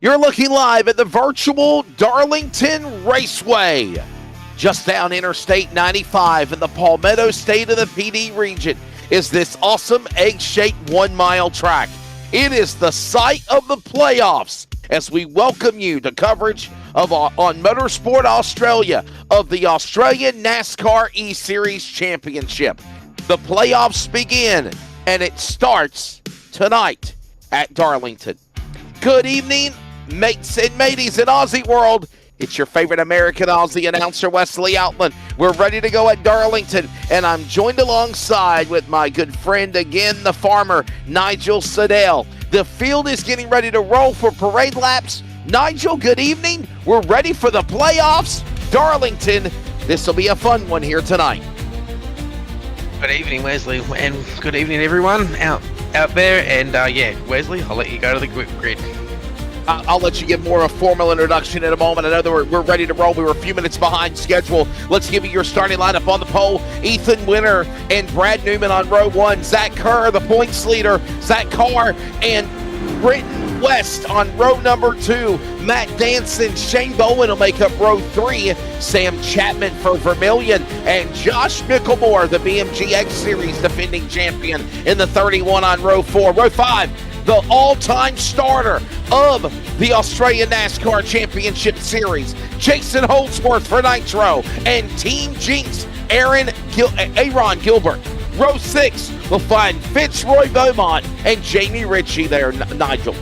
You're looking live at the virtual Darlington Raceway, just down Interstate 95 in the Palmetto State of the PD region is this awesome egg-shaped 1 mile track. It is the site of the playoffs as we welcome you to coverage of on Motorsport Australia of the Australian NASCAR E-Series Championship. The playoffs begin and it starts tonight at Darlington. Good evening, mates and mateys in Aussie world. It's your favorite American Aussie announcer, Wesley Outland. We're ready to go at Darlington, and I'm joined alongside with my good friend again, the farmer, Nigel Siddell. The field is getting ready to roll for parade laps. Nigel, good evening. We're ready for the playoffs. Darlington, this will be a fun one here tonight. Good evening, Wesley, and good evening, everyone out there. And yeah, Wesley, I'll let you go to the grid. I'll let you give more of a formal introduction in a moment. I know that we're ready to roll. We were a few minutes behind schedule. Let's give you your starting lineup on the pole. Ethan Winter and Brad Newman on row 1. Zak Kerr, the points leader. Zak Kerr and Britton West on row number 2. Matt Danson, Shane Bowen will make up row 3. Sam Chapman for Vermilion. And Josh Mickelmore, the BMG X Series defending champion, in the 31 on row 4. Row 5. The all-time starter of the Australian NASCAR Championship Series, Jason Holdsworth for Nitro, and Team Jinx, Aaron Gilbert. Row 6 will find Fitzroy Beaumont and Jamie Ritchie there, Nigel.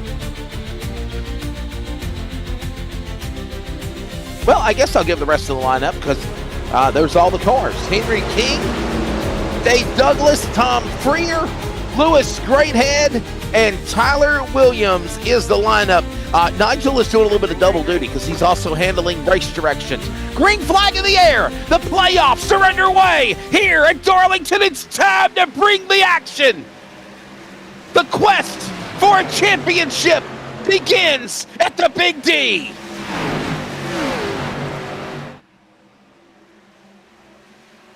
Well, I guess I'll give the rest of the lineup because there's all the cars. Henry King, Dave Douglas, Tom Freer, Lewis Greathead, and Tyler Williams is the lineup. Nigel is doing a little bit of double duty because he's also handling race directions. Green flag in the air. The playoffs are underway. Here at Darlington, it's time to bring the action. The quest for a championship begins at the Big D.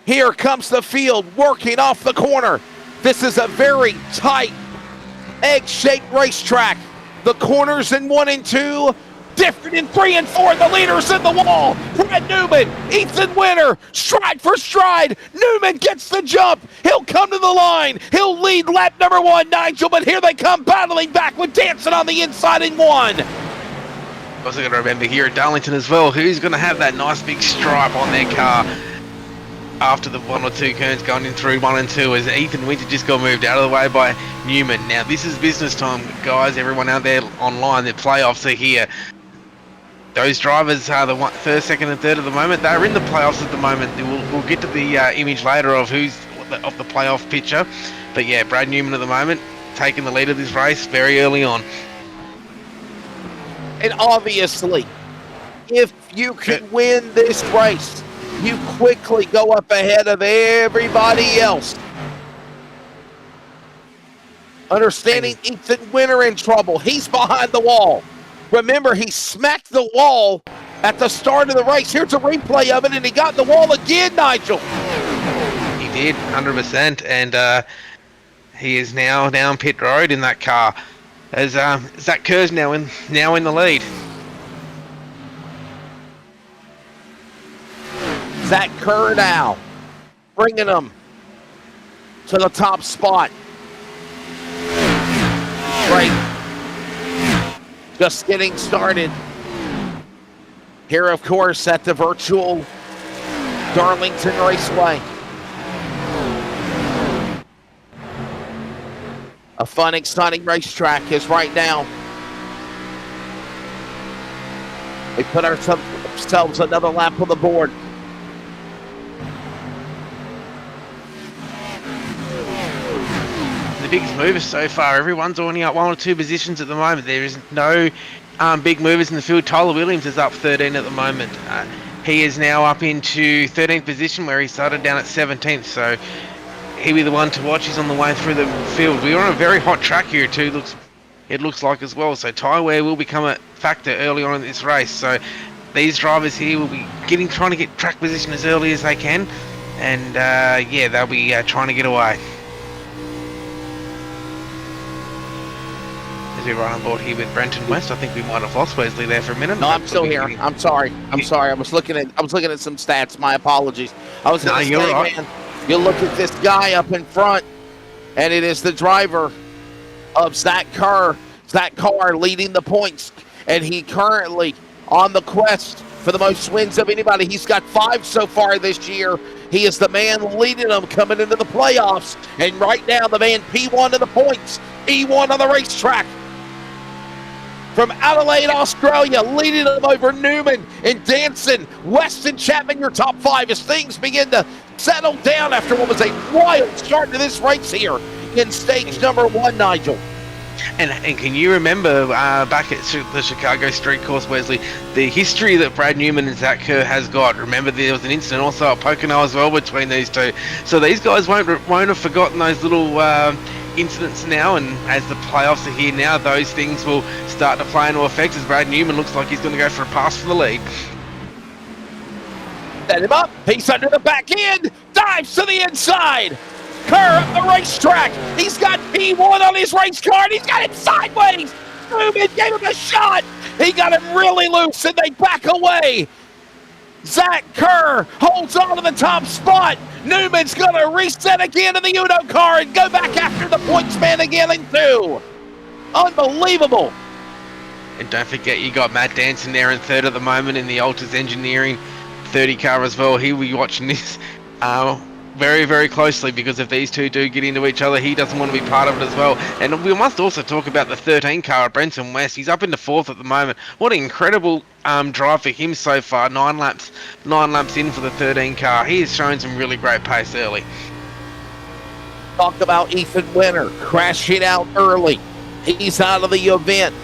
Here comes the field working off the corner. This is a very tight egg-shaped racetrack. The corners in 1 and 2, different in 3 and 4. The leaders in the wall. Brad Newman, Ethan Winter, stride for stride. Newman gets the jump. He'll come to the line. He'll lead lap number 1, Nigel, but here they come battling back with Danson on the inside in 1. Also got to remember here at Darlington as well, who's going to have that nice big stripe on their car after the 1 or 2 turns going in through 1 and 2, as Ethan Winter just got moved out of the way by Newman. Now this is business time, guys. Everyone out there online, the playoffs are here. Those drivers are the 1st, 2nd and 3rd at the moment. They're in the playoffs at the moment. We'll get to the image later of who's of the playoff picture. But yeah, Brad Newman at the moment taking the lead of this race very early on. And obviously, if you can win this race, you quickly go up ahead of everybody else. Understanding Ethan Winter in trouble. He's behind the wall. Remember, he smacked the wall at the start of the race. Here's a replay of it, and he got the wall again, Nigel. He did, 100%, and he is now down pit road in that car, as Zak Kerr's now in the lead. Zak Kerr now bringing them to the top spot. Right. Just getting started. Here, of course, at the virtual Darlington Raceway. A fun, exciting racetrack is right now. We put ourselves another lap on the board. The biggest movers so far, everyone's only up 1 or 2 positions at the moment. There is no big movers in the field. Tyler Williams is up 13 at the moment. He is now up into 13th position where he started down at 17th. So he'll be the one to watch. He's on the way through the field. We're on a very hot track here too. It looks like as well. So tyre wear will become a factor early on in this race. So these drivers here will be trying to get track position as early as they can, and yeah, they'll be trying to get away. As we run on board here with Brenton West, I think we might have lost Wesley there for a minute. No, I'm still here. I'm sorry. I was looking at some stats. My apologies. I was going to say, right, man, you look at this guy up in front, and it is the driver of Zak Kerr. Zak Kerr leading the points, and he currently on the quest for the most wins of anybody. He's got 5 so far this year. He is the man leading them coming into the playoffs, and right now the man P1 to the points, E1 on the racetrack. From Adelaide, Australia, leading them over Newman and Danson. Weston Chapman, your top 5 as things begin to settle down after what was a wild start to this race here in stage number 1, Nigel. And can you remember back at the Chicago Street Course, Wesley, the history that Brad Newman and Zak Kerr has got? Remember there was an incident also at Pocono as well between these two. So these guys won't have forgotten those little incidents now, and as the playoffs are here now, those things will start to play into effect as Brad Newman looks like he's going to go for a pass for the lead. Set him up, he's under the back end, dives to the inside. Kerr up the racetrack. He's got P1 on his race car, and he's got it sideways. Newman gave him a shot. He got him really loose, and they back away. Zak Kerr holds on to the top spot. Newman's going to reset again in the Uno car and go back after the points man again in 2. Unbelievable. And don't forget, you got Matt Danson there in 3rd at the moment in the Altus Engineering 30 car as well. He'll be watching this very, very closely, because if these two do get into each other, he doesn't want to be part of it as well. And we must also talk about the 13 car at Brenton West. He's up into 4th at the moment. What an incredible drive for him so far. 9 laps in for the 13 car. He has shown some really great pace early. Talk about Ethan Winter crashing out early. He's out of the event.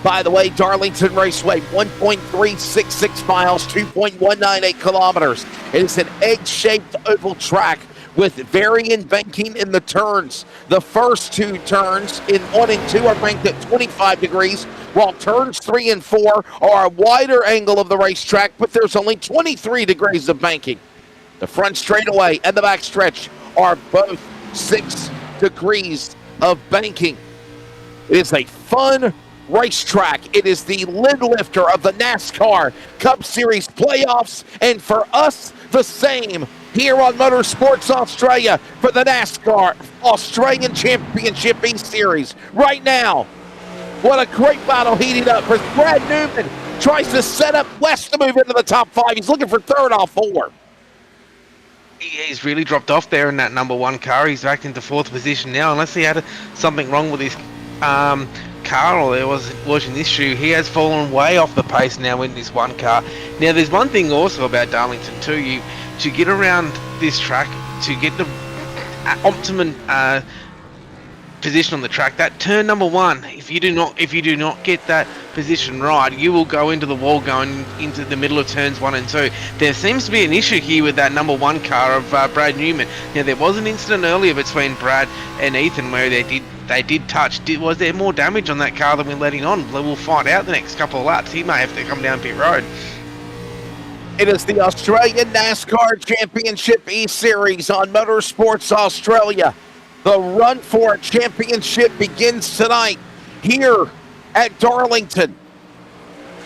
By the way, Darlington Raceway, 1.366 miles, 2.198 kilometers. It is an egg-shaped oval track with varying banking in the turns. The first 2 turns in 1 and 2 are banked at 25 degrees, while turns 3 and 4 are a wider angle of the racetrack, but there's only 23 degrees of banking. The front straightaway and the back stretch are both 6 degrees of banking. It is a fun racetrack. It is the lid lifter of the NASCAR Cup Series playoffs, and for us, the same here on Motorsports Australia for the NASCAR Australian Championship E-Series. Right now, what a great battle heating up as Brad Newman tries to set up West to move into the top 5. He's looking for 3rd off 4. He's really dropped off there in that number 1 car. He's back into 4th position now, unless he had something wrong with his car, or there was an issue. He has fallen way off the pace now in this 1 car. Now there's one thing also about Darlington too, to get around this track, to get the optimum position on the track, that turn number 1, if you do not get that position right, you will go into the wall going into the middle of turns 1 and 2. There seems to be an issue here with that number 1 car of Brad Newman. Now there was an incident earlier between Brad and Ethan where they did touch. Was there more damage on that car than we're letting on? We'll find out the next couple of laps. He may have to come down pit road. It is the Australian NASCAR Championship E-Series on Motorsports Australia. The run for a championship begins tonight here at Darlington.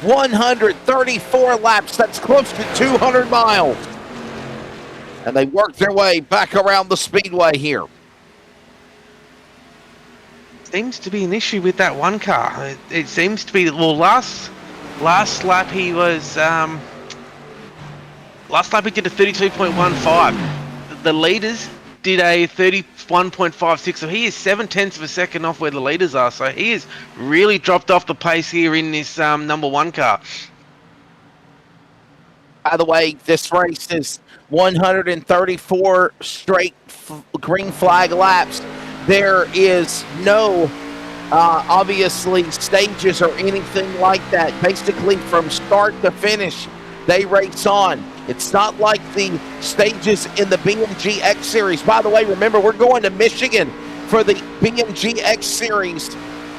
134 laps, that's close to 200 miles. And they work their way back around the speedway here. Seems to be an issue with that 1 car. It seems to be, well, last lap he was, last lap he did a 32.15. The leaders did a 31.56, so he is 0.7 of a second off where the leaders are. So he has really dropped off the pace here in this number 1 car. By the way, this race is 134 straight green flag laps. There is no, obviously, stages or anything like that. Basically, from start to finish, they race on. It's not like the stages in the BMG X Series. By the way, remember, we're going to Michigan for the BMG X Series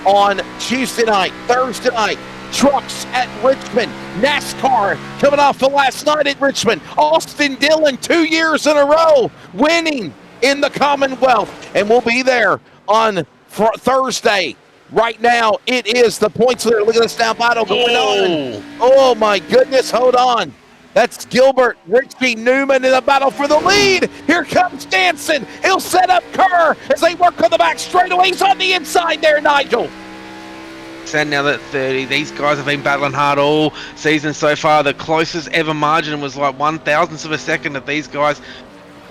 on Tuesday night, Thursday night. Trucks at Richmond. NASCAR coming off the last night at Richmond. Austin Dillon 2 years in a row winning in the Commonwealth. And we'll be there on Thursday. Right now, it is the points leader. Look at this now battle going on. Oh, my goodness. Hold on. That's Gilbert, Richie Newman in the battle for the lead. Here comes Danson. He'll set up Kerr as they work on the back straightaway. He's on the inside there, Nigel. And now that 30, these guys have been battling hard all season so far. The closest ever margin was like 1,000th of a second that these guys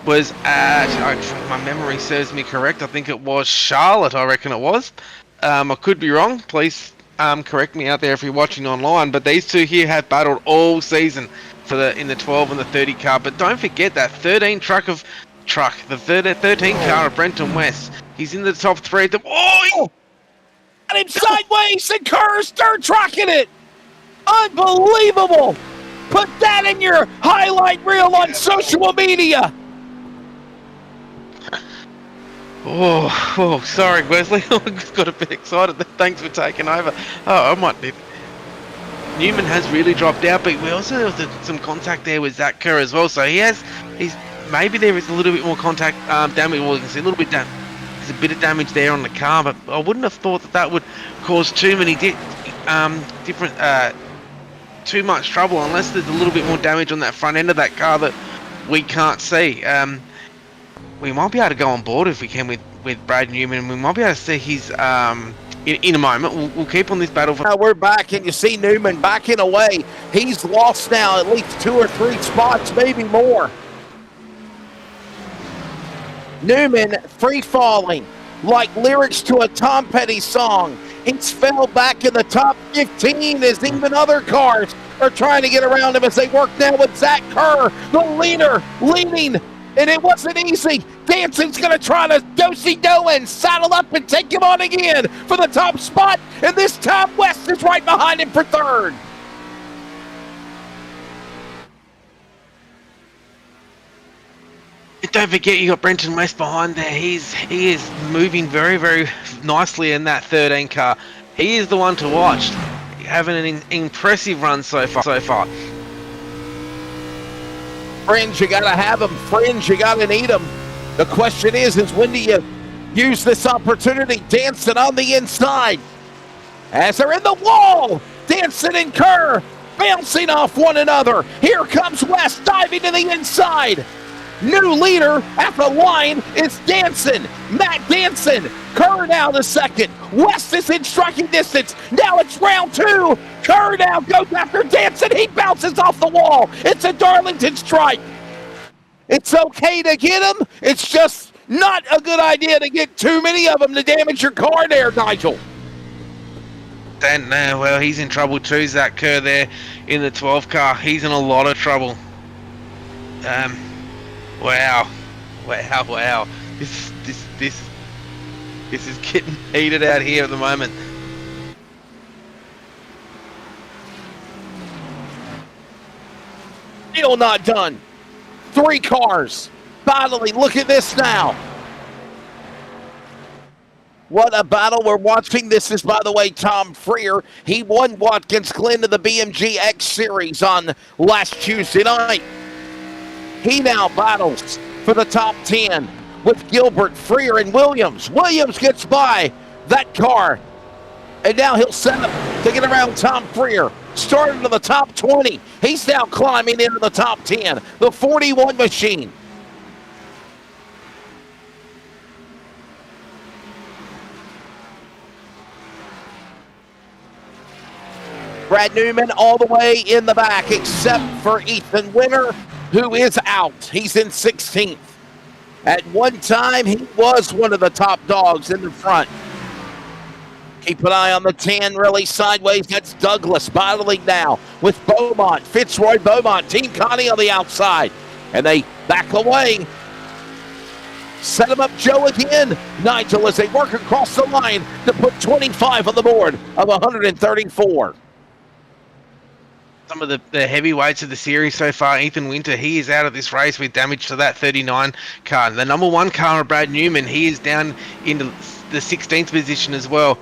was at, if my memory serves me correct, I think it was Charlotte, I reckon it was. I could be wrong. Please correct me out there if you're watching online. But these two here have battled all season for in the 12 and the 30 car. But don't forget that 13 the 13 car of Brenton West. He's in the top three. Got him sideways, and Kerr's dirt trucking it. Unbelievable. Put that in your highlight reel on social media. Oh, sorry, Wesley. I just got a bit excited. Thanks for taking over. Oh, I might need. Newman has really dropped out, but we also have some contact there with Zak Kerr as well. So maybe there is a little bit more contact damage. Well, you can see a little bit damage. There's a bit of damage there on the car, but I wouldn't have thought that would cause too many too much trouble unless there's a little bit more damage on that front end of that car that we can't see. We might be able to go on board if we can with Brad Newman. We might be able to see his in a moment. We'll keep on this battle. Now we're back, and you see Newman backing away. He's lost now at least 2 or 3 spots, maybe more. Newman free-falling like lyrics to a Tom Petty song. He's fell back in the top 15 as even other cars are trying to get around him as they work now with Zak Kerr, the leader, leading, and it wasn't easy. Danson's going to try to do-si-do and saddle up and take him on again for the top spot, and this time West is right behind him for third. Don't forget you got Brenton West behind there. He is moving very, very nicely in that 13 car. He is the one to watch. Having an impressive run so far. Friends, you got to have them. Friends, you got to need them. The question is when do you use this opportunity? Danson on the inside. As they're in the wall, Danson and Kerr bouncing off one another. Here comes West diving to the inside. New leader at the line is Danson. Matt Danson. Kerr now the second. West is in striking distance. Now it's round 2. Kerr now goes after Danson. He bounces off the wall. It's a Darlington stripe. It's okay to get him. It's just not a good idea to get too many of them to damage your car there, Nigel. And well, he's in trouble too, Zak Kerr there in the 12 car. He's in a lot of trouble. Wow. This is getting heated out here at the moment. Still not done. 3 cars battling. Look at this now. What a battle we're watching. This is, by the way, Tom Freer. He won Watkins Glen to the BMG X Series on last Tuesday night. He now battles for the top 10 with Gilbert, Freer, and Williams. Williams gets by that car, and now he'll set up to get around Tom Freer. Starting to the top 20. He's now climbing into the top 10. The 41 machine. Brad Newman all the way in the back, except for Ethan Winter, who is out. He's in 16th. At one time, he was one of the top dogs in the front. Keep an eye on the 10, really sideways. That's Douglas battling now with Beaumont, Fitzroy Beaumont, Team Connie on the outside. And they back away. Set him up Joe again. Nigel as they work across the line to put 25 on the board of 134. some of the heavyweights of the series so far. Ethan Winter, he is out of this race with damage to that 39 car. The number 1 car, Brad Newman, he is down into the 16th position as well.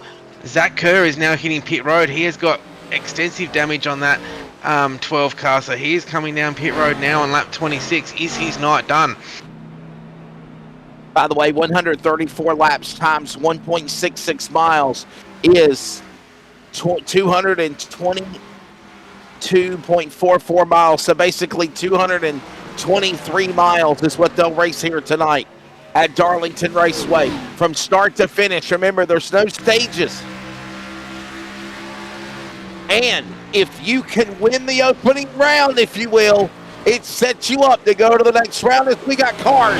Zak Kerr is now hitting pit road. He has got extensive damage on that 12 car, so he is coming down pit road now on lap 26. Is his night done? By the way, 134 laps times 1.66 miles is 222.44 miles. So basically 223 miles is what they'll race here tonight at Darlington Raceway from start to finish. Remember, there's no stages. And if you can win the opening round, if you will, it sets you up to go to the next round. As we got cars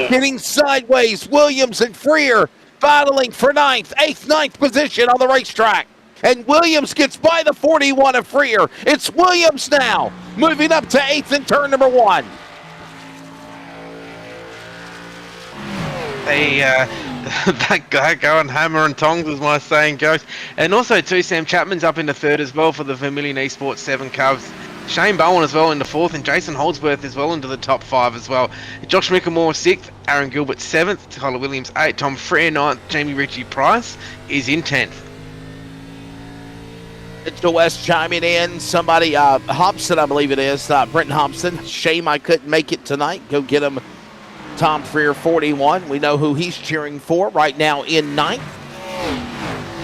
hitting sideways, Williams and Freer battling for 8th position on the racetrack. And Williams gets by the 41 of Freer. It's Williams now, moving up to 8th in turn number 1. That guy going hammer and tongs, as my saying goes. And also, too, Sam Chapman's up into 3rd as well for the Vermilion Esports 7 Cubs. Shane Bowen as well into 4th, and Jason Holdsworth as well into the top 5 as well. Josh Mickelmore 6th, Aaron Gilbert 7th, Tyler Williams 8th, Tom Freer 9th, Jamie Ritchie Price is in 10th. Mitchell West chiming in. Somebody, Hobson, I believe it is, Brenton Hobson. Shame I couldn't make it tonight. Go get him. Tom Freer, 41. We know who he's cheering for right now in 9th.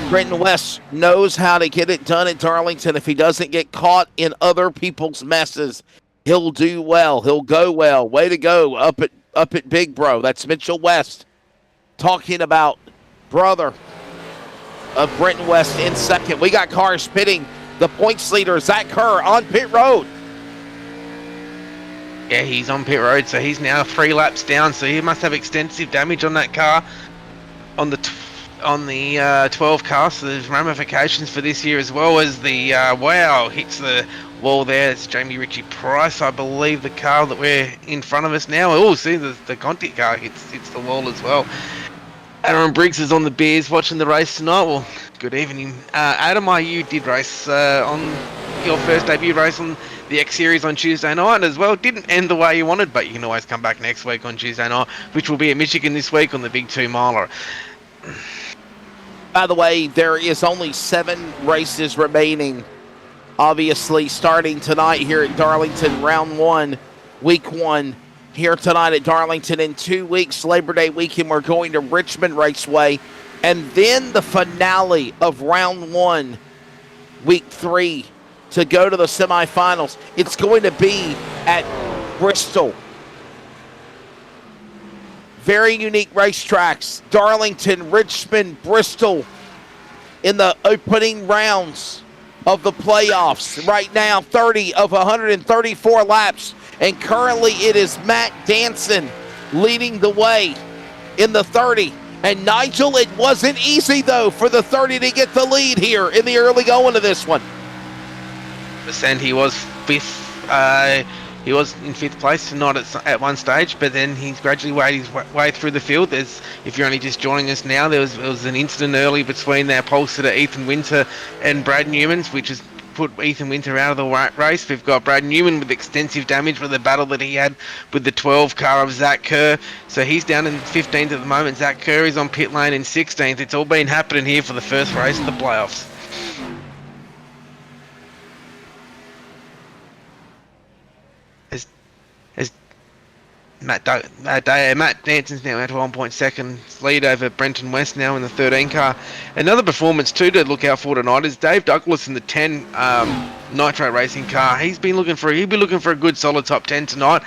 Brenton West knows how to get it done at Darlington. If he doesn't get caught in other people's messes, he'll do well. He'll go well. Way to go up at Big Bro. That's Mitchell West talking about brother of Brenton West in 2nd. We got cars pitting. The points leader, Zak Kerr, on pit road. Yeah, he's on pit road, so he's now 3 laps down, so he must have extensive damage on that car, on the 12 car, so there's ramifications for this year, as well as the, wow, hits the wall there. It's Jamie Ritchie Price, I believe, the car that we're in front of us now. Oh, see, the Conti car hits the wall as well. Aaron Briggs is on the beers watching the race tonight. Well, good evening. Adam, you did race on your first debut race on the X Series on Tuesday night as well. Didn't end the way you wanted, but you can always come back next week on Tuesday night, which will be at Michigan this week on the Big 2 miler. By the way, there is only 7 races remaining, obviously, starting tonight here at Darlington, round 1, week 1. Here tonight at Darlington. In 2 weeks, Labor Day weekend, we're going to Richmond Raceway. And then the finale of round 1, week 3, to go to the semifinals. It's going to be at Bristol. Very unique racetracks. Darlington, Richmond, Bristol in the opening rounds of the playoffs. Right now, 30 of 134 laps. And currently it is Matt Danson leading the way in the 30. And Nigel, it wasn't easy, though, for the 30 to get the lead here in the early going of this one. And he was 5th. He was in 5th place tonight at one stage, but then he's gradually made his way through the field. If you're only just joining us now, there was an incident early between their pole sitter Ethan Winter and Brad Newmans, which has put Ethan Winter out of the race. We've got Brad Newman with extensive damage with the battle that he had with the 12 car of Zak Kerr. So he's down in 15th at the moment. Zak Kerr is on pit lane in 16th. It's all been happening here for the first race of the playoffs. Matt Danson's now at 1.2 seconds lead over Brenton West now in the 13 car. Another performance too to look out for tonight is Dave Douglas in the 10 Nitro Racing car. He'll be looking for a good solid top 10 tonight.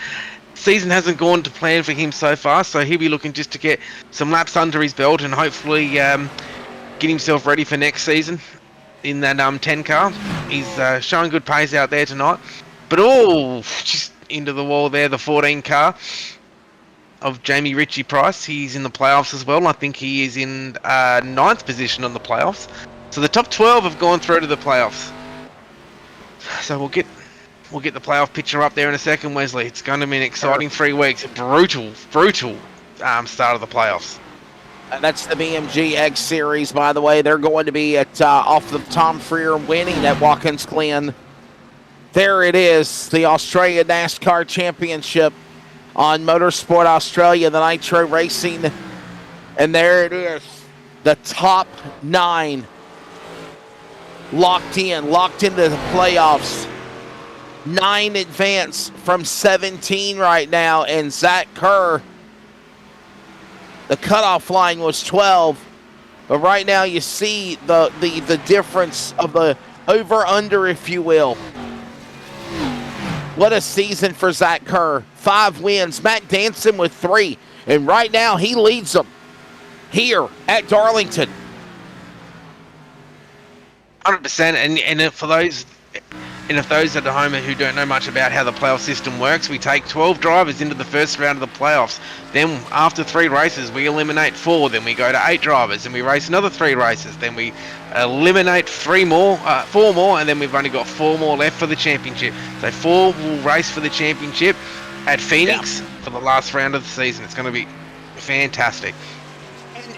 Season hasn't gone to plan for him so far, so he'll be looking just to get some laps under his belt and hopefully get himself ready for next season in that 10 car. He's showing good pace out there tonight, but just into the wall there, the 14 car of Jamie Ritchie Price. He's in the playoffs as well. I think he is in 9th position on the playoffs. So the top 12 have gone through to the playoffs. So we'll get the playoff picture up there in a second, Wesley. It's going to be an exciting 3 weeks. Brutal start of the playoffs. And that's the BMG X Series, by the way. They're going to be at off the Tom Freer winning at Watkins Glen There it is, the Australia NASCAR Championship on Motorsport Australia, the Nitro Racing. And there it is, the top 9 locked into the playoffs. 9 advance from 17 right now, and Zak Kerr, the cutoff line was 12, but right now you see the difference of the over-under, if you will. What a season for Zak Kerr. 5 wins, Matt Danson with 3, and right now he leads them here at Darlington. 100%, and for those... And if those at home who don't know much about how the playoff system works, we take 12 drivers into the first round of the playoffs. Then after 3 races, we eliminate 4. Then we go to 8 drivers and we race another 3 races. Then we eliminate 4 more, and then we've only got 4 more left for the championship. So 4 will race for the championship at Phoenix for the last round of the season. It's going to be fantastic.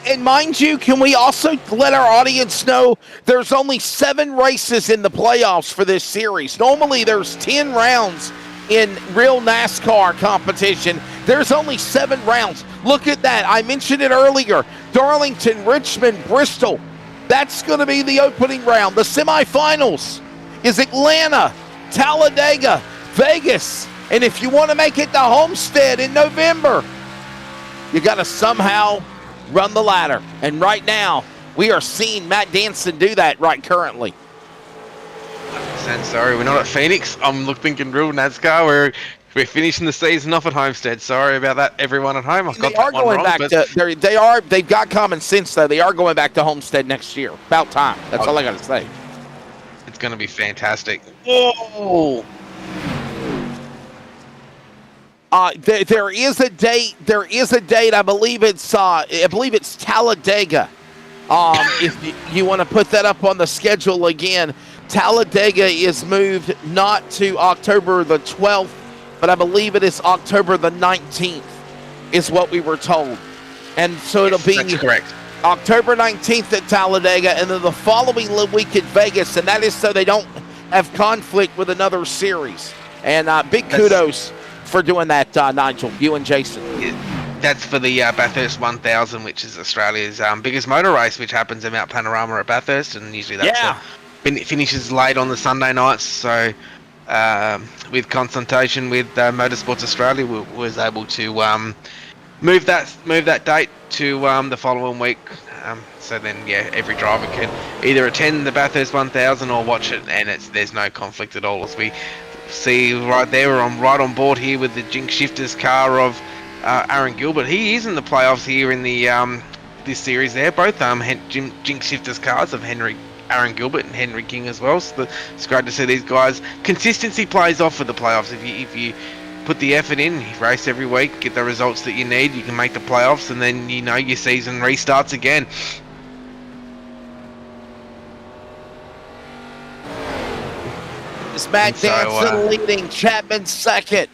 And mind you, can we also let our audience know there's only 7 races in the playoffs for this series? Normally there's 10 rounds in real NASCAR competition. There's only 7 rounds. Look at that. I mentioned it earlier. Darlington, Richmond, Bristol. That's going to be the opening round. The semifinals is Atlanta, Talladega, Vegas. And if you want to make it to Homestead in November, you got to somehow run the ladder. And right now, we are seeing Matt Danson do that right currently. Sorry, we're not at Phoenix. I'm thinking real NASCAR. We're finishing the season off at Homestead. Sorry about that, everyone at home. They've got common sense, though. They are going back to Homestead next year. About time. That's all I got to say. It's going to be fantastic. Oh. There is a date. I believe it's Talladega. If you want to put that up on the schedule again, Talladega is moved not to October the 12th, but I believe it is October the 19th, is what we were told. And so it'll be correct. October 19th at Talladega, and then the following week at Vegas, and that is so they don't have conflict with another series. And big kudos for doing that, Nigel, you and Jason. Yeah, that's for the Bathurst 1000, which is Australia's biggest motor race, which happens in Mount Panorama at Bathurst, and usually that finishes late on the Sunday nights. So with consultation with Motorsports Australia, we was able to move that date to the following week. So then, every driver can either attend the Bathurst 1000 or watch it, and there's no conflict at all. As we see right there, we're right on board here with the Jinx Shifters car of Aaron Gilbert. He is in the playoffs here in the this series there. Both Jinx Shifters cars of Aaron Gilbert and Henry King as well. So it's great to see these guys. Consistency plays off for the playoffs. If you put the effort in, you race every week, get the results that you need, you can make the playoffs, and then your season restarts again. It's Matt Danson leading, Chapman second,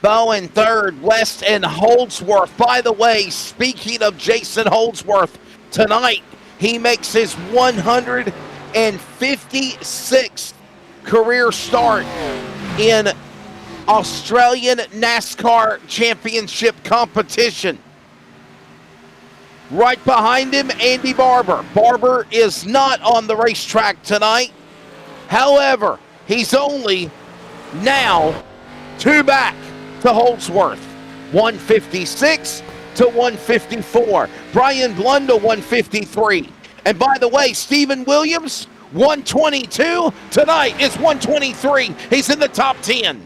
Bowen third, West and Holdsworth. By the way, speaking of Jason Holdsworth, tonight he makes his 156th career start in Australian NASCAR Championship competition. Right behind him, Andy Barber. Barber is not on the racetrack tonight. However, he's only now 2 back to Holdsworth. 156 to 154. Brian Blundell, 153. And by the way, Stephen Williams, 122. Tonight is 123. He's in the top 10.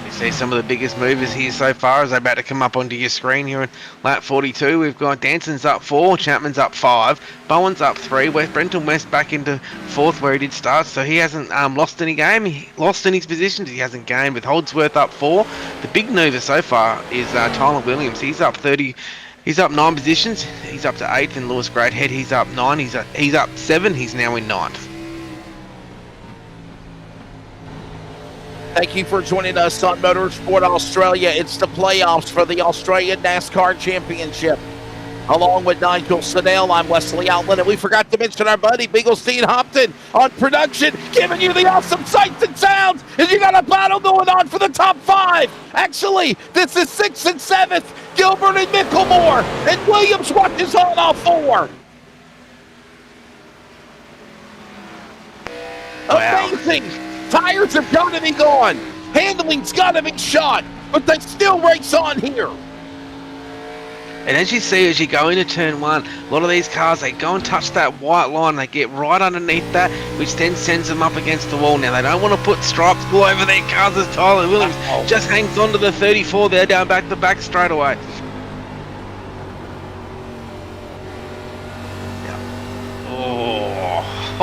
You see some of the biggest movers here so far as they're about to come up onto your screen here in lap 42. We've got Danson's up 4, Chapman's up 5, Bowen's up 3, Brenton West back into 4th where he did start, so he hasn't lost any game. He lost in his positions, he hasn't gained, with Holdsworth up 4. The big mover so far is Tyler Williams. He's up 9 positions. He's up to 8th, and Lewis Greathead, he's up 9. He's up 7. He's now in 9th. Thank you for joining us on Motorsport Australia. It's the playoffs for the Australian NASCAR Championship. Along with Nigel Siddell, I'm Wesley Outland, and we forgot to mention our buddy Beaglestein Hopton on production, giving you the awesome sights and sounds as you got a battle going on for the top 5. Actually, this is 6th and 7th. Gilbert and Micklemore, and Williams watches on all 4. Wow. Amazing. Tires have got to be gone. Handling's got to be shot, but they still race on here. And as you see, as you go into turn 1, a lot of these cars, they go and touch that white line. They get right underneath that, which then sends them up against the wall. Now, they don't want to put stripes all over their cars as Tyler Williams just hangs on to the 34 there, down back to back straight away.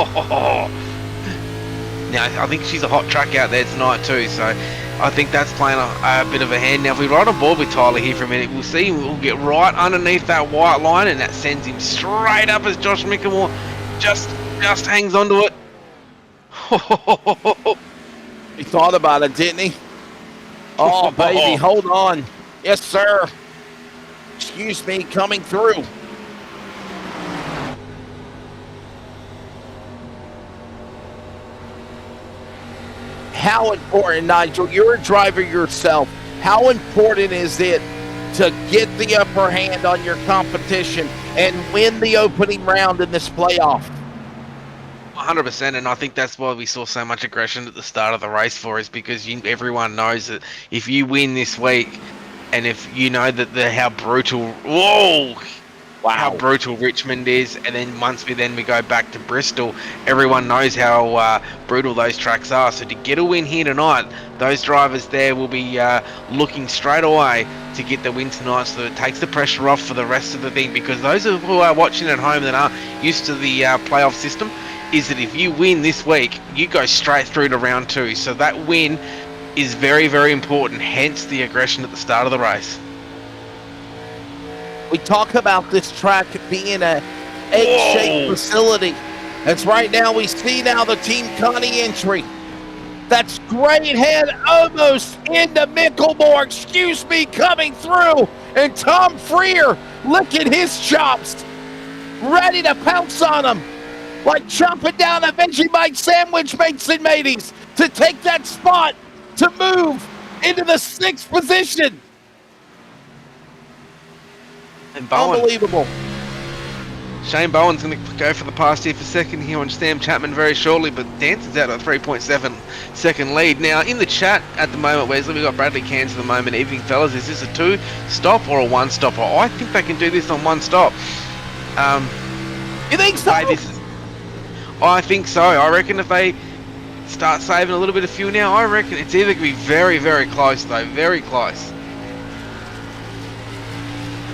Oh. Now, I think she's a hot track out there tonight too, so I think that's playing a bit of a hand. Now, if we ride on board with Tyler here for a minute, we'll see we'll get right underneath that white line, and that sends him straight up as Josh Micklemore just hangs onto it. He thought about it, didn't he? Oh, baby, hold on. Yes, sir. Excuse me, coming through. How important, Nigel, you're a driver yourself. How important is it to get the upper hand on your competition and win the opening round in this playoff? 100%, and I think that's why we saw so much aggression at the start of the race for us, because everyone knows that if you win this week, and if you know that how brutal, how brutal Richmond is, and then once we go back to Bristol, everyone knows how brutal those tracks are. So to get a win here tonight, those drivers there will be looking straight away to get the win tonight, so it takes the pressure off for the rest of the thing, because those who are watching at home that aren't used to the playoff system, is that if you win this week, you go straight through to round 2. So that win is very, very important, hence the aggression at the start of the race. We talk about this track being a egg-shaped facility. That's right now. We see now the Team Connie entry. That's great head almost into Micklemore. Excuse me, coming through. And Tom Freer licking his chops, ready to pounce on him. Like chomping down a Vegemite sandwich, mates and mateys, to take that spot, to move into the 6th position. And Bowen. Unbelievable. Shane Bowen's going to go for the pass here for second here on Sam Chapman very shortly, but Danson's out at 3.7 second lead. Now, in the chat at the moment, Wesley, we've got Bradley Cairns at the moment. Evening, fellas. Is this a 2-stop or a 1-stopper? I think they can do this on 1 stop. You think so? I think so. I reckon if they start saving a little bit of fuel now, I reckon it's either going to be very, very close, though. Very close.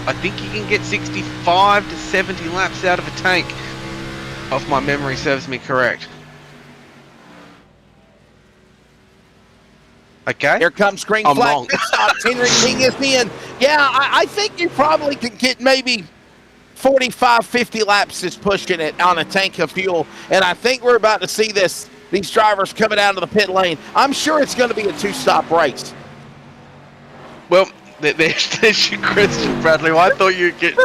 I think you can get 65 to 70 laps out of a tank, if my memory serves me correct. Okay. Here comes green flag. Henry King is in. Yeah, I think you probably can get maybe 45, 50 laps is pushing it on a tank of fuel. And I think we're about to see these drivers coming out of the pit lane. I'm sure it's going to be a 2-stop race. Well, there's your question, Bradley. I thought you'd get.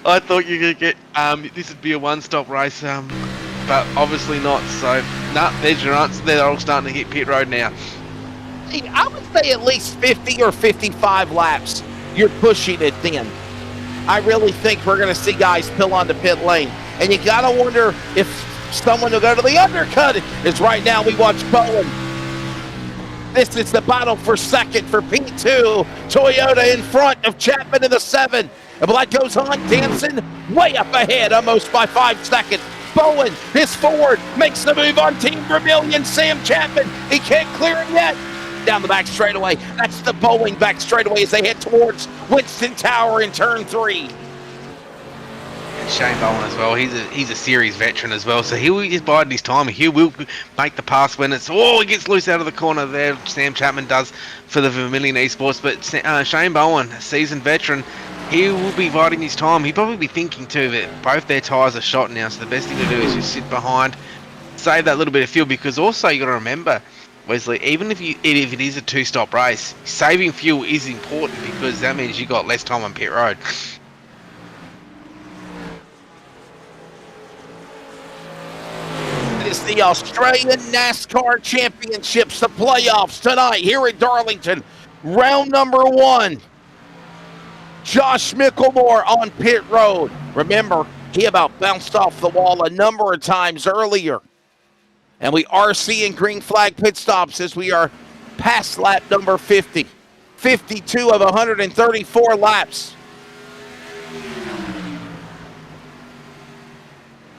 I thought you could get. This would be a 1-stop race, but obviously not. So, there's your answer. They're all starting to hit pit road now. I would say at least 50 or 55 laps. You're pushing it then. I really think we're going to see guys pill on the pit lane, and you got to wonder if someone will go to the undercut. It's right now. We watch Bowen. This is the battle for second for P2. Toyota in front of Chapman in the 7. And Black goes on, dancing way up ahead, almost by 5 seconds. Bowen, his Ford, makes the move on Team Vermilion. Sam Chapman, he can't clear it yet. Down the back straightaway. That's the Boeing back straightaway as they head towards Winston Tower in turn 3. And Shane Bowen as well. He's a series veteran as well, so he'll just biding his time. He will make the pass when it's he gets loose out of the corner there. Sam Chapman does for the Vermilion Esports, but Shane Bowen, a seasoned veteran, he will be biding his time. He'll probably be thinking too that both their tyres are shot now, so the best thing to do is just sit behind, save that little bit of fuel, because also you got to remember Wesley, even if it is a two-stop race, saving fuel is important because that means you got less time on pit road. It's the Australian NASCAR Championships, the playoffs tonight here at Darlington. Round number 1. Josh Micklemore on pit road. Remember, he about bounced off the wall a number of times earlier. And we are seeing green flag pit stops as we are past lap number 50. 52 of 134 laps.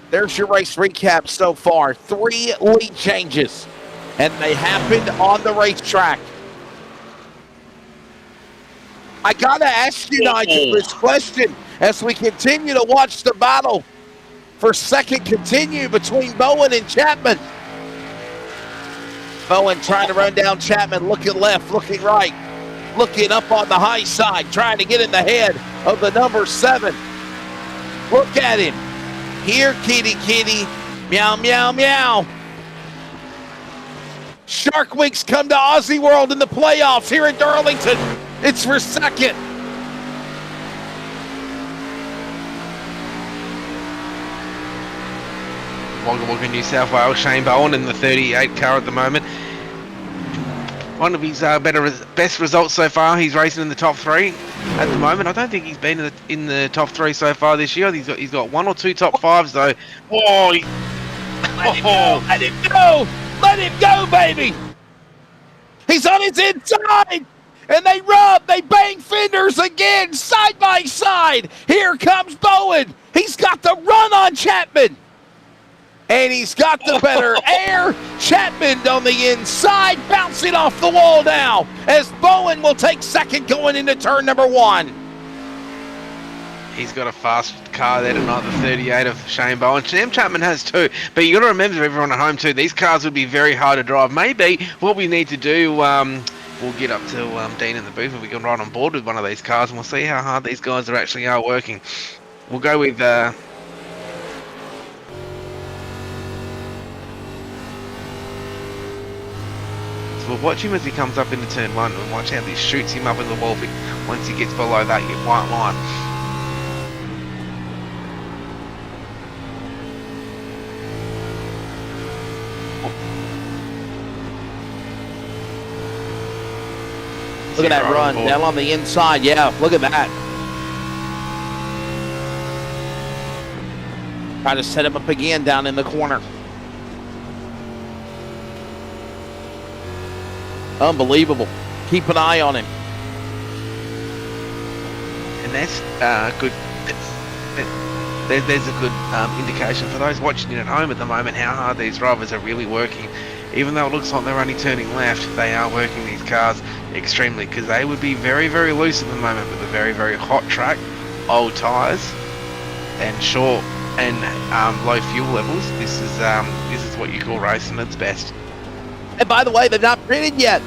There's your race recap so far. 3 lead changes, and they happened on the racetrack. I got to ask you, Nigel, this question as we continue to watch the battle for second continue between Bowen and Chapman. Bowen trying to run down Chapman, looking left, looking right, looking up on the high side, trying to get in the head of the number 7. Look at him. Here, kitty, kitty. Meow, meow, meow. Shark Weeks come to Aussie World in the playoffs here at Darlington. It's for second. Wagga Wagga, New South Wales, Shane Bowen in the 38 car at the moment. One of his best results so far. He's racing in the top 3 at the moment. I don't think he's been in the top 3 so far this year. He's got 1 or 2 top 5s though. Oh, let him go! Let him go! Let him go, baby! He's on his inside! And they rub, they bang fenders again, side by side. Here comes Bowen. He's got the run on Chapman. And he's got the better air. Chapman on the inside, bouncing off the wall now, as Bowen will take second going into turn number 1. He's got a fast car there tonight, the 38 of Shane Bowen. Sam Chapman has too, but you got to remember, everyone at home too, these cars would be very hard to drive. Maybe what we need to do, we'll get up to Dean in the booth and we can ride on board with one of these cars and we'll see how hard these guys actually are working. We'll go with... We'll watch him as he comes up into turn 1 and watch how this shoots him up in the wall once he gets below that white line. Look at that run down on the inside. Yeah, look at that. Try to set him up again down in the corner. Unbelievable. Keep an eye on him. And that's good. There's a good indication for those watching it at home at the moment how hard these drivers are really working. Even though it looks like they're only turning left, they are working these cars extremely, because they would be very, very loose at the moment with a very, very hot track, old tyres, and short and low fuel levels. This is what you call racing at its best. And by the way, they've not pitted yet.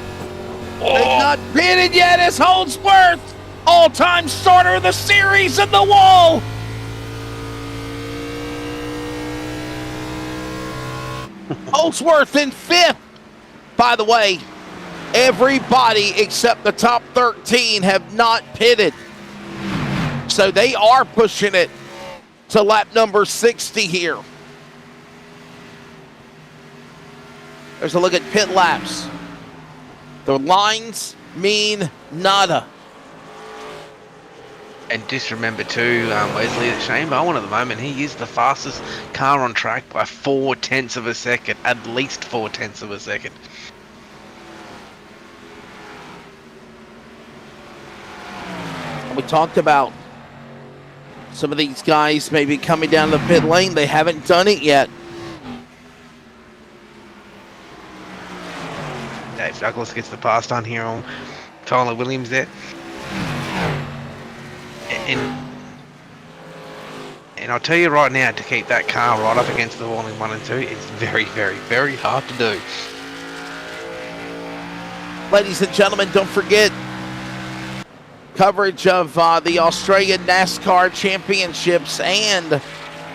Oh. They've not pitted yet as Holdsworth, all-time starter of the series, in the wall. Holdsworth in 5th. By the way, everybody except the top 13 have not pitted. So they are pushing it to lap number 60 here. There's a look at pit laps. The lines mean nada. And just remember too, Wesley, that Shane Bowen at the moment, he is the fastest car on track by 0.4 of a second, at least 0.4 of a second. We talked about some of these guys maybe coming down the pit lane. They haven't done it yet. Dave Douglas gets the pass done here on Tyler Williams there. And I'll tell you right now, to keep that car right up against the wall in 1 and 2, it's very, very, very hard to do. Ladies and gentlemen, don't forget coverage of the Australian NASCAR Championships and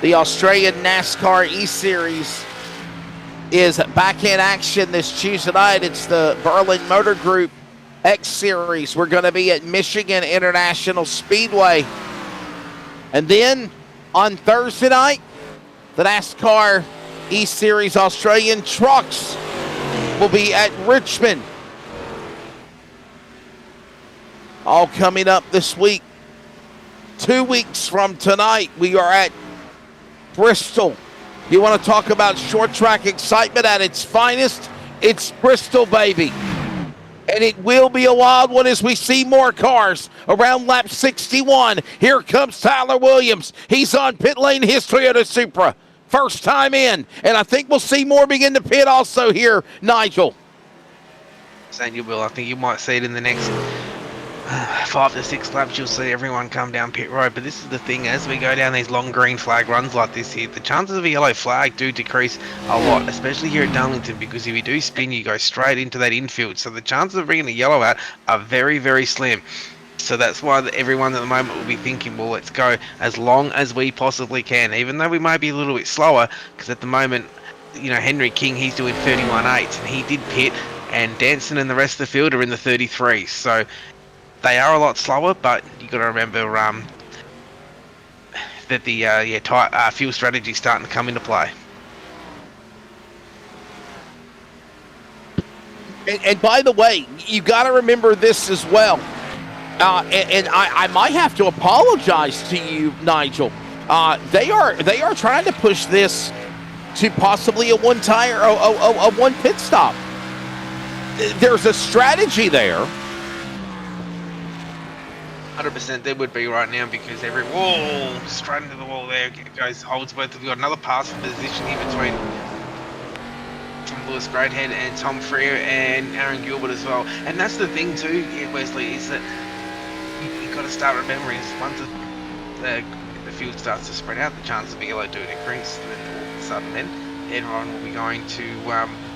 the Australian NASCAR E-Series is back in action this Tuesday night. It's the Berlin Motor Group X Series. We're going to be at Michigan International Speedway. And then on Thursday night, the NASCAR E-Series Australian Trucks will be at Richmond. All coming up this week. 2 weeks from tonight, we are at Bristol. You want to talk about short track excitement at its finest? It's Bristol, baby. And it will be a wild one as we see more cars around lap 61. Here comes Tyler Williams. He's on pit lane, his Toyota Supra. First time in. And I think we'll see more begin to pit also here, Nigel. Saying you will. I think you might see it in the next 5 to 6 laps. You'll see everyone come down pit road. But this is the thing, as we go down these long green flag runs like this here, the chances of a yellow flag do decrease a lot, especially here at Darlington, because if you do spin, you go straight into that infield. So the chances of bringing a yellow out are very, very slim. So that's why everyone at the moment will be thinking, well, let's go as long as we possibly can, even though we might be a little bit slower, because at the moment, you know, Henry King, he's doing 31.8, and he did pit, and Danson and the rest of the field are in the 33s. So they are a lot slower, but you got to remember that the fuel strategy is starting to come into play. And by the way, you got to remember this as well. And I might have to apologize to you, Nigel. They are trying to push this to possibly a one tire, a one pit stop. There's a strategy there. 100% there would be right now, because every wall straight into the wall there goes Holdsworth. We've got another passing position here between Lewis Greathead and Tom Freer and Aaron Gilbert as well. And that's the thing too, Wesley, is that you've got to start remembering is once the field starts to spread out, the chances of a yellow do decrease, and then all of a sudden then everyone will be going to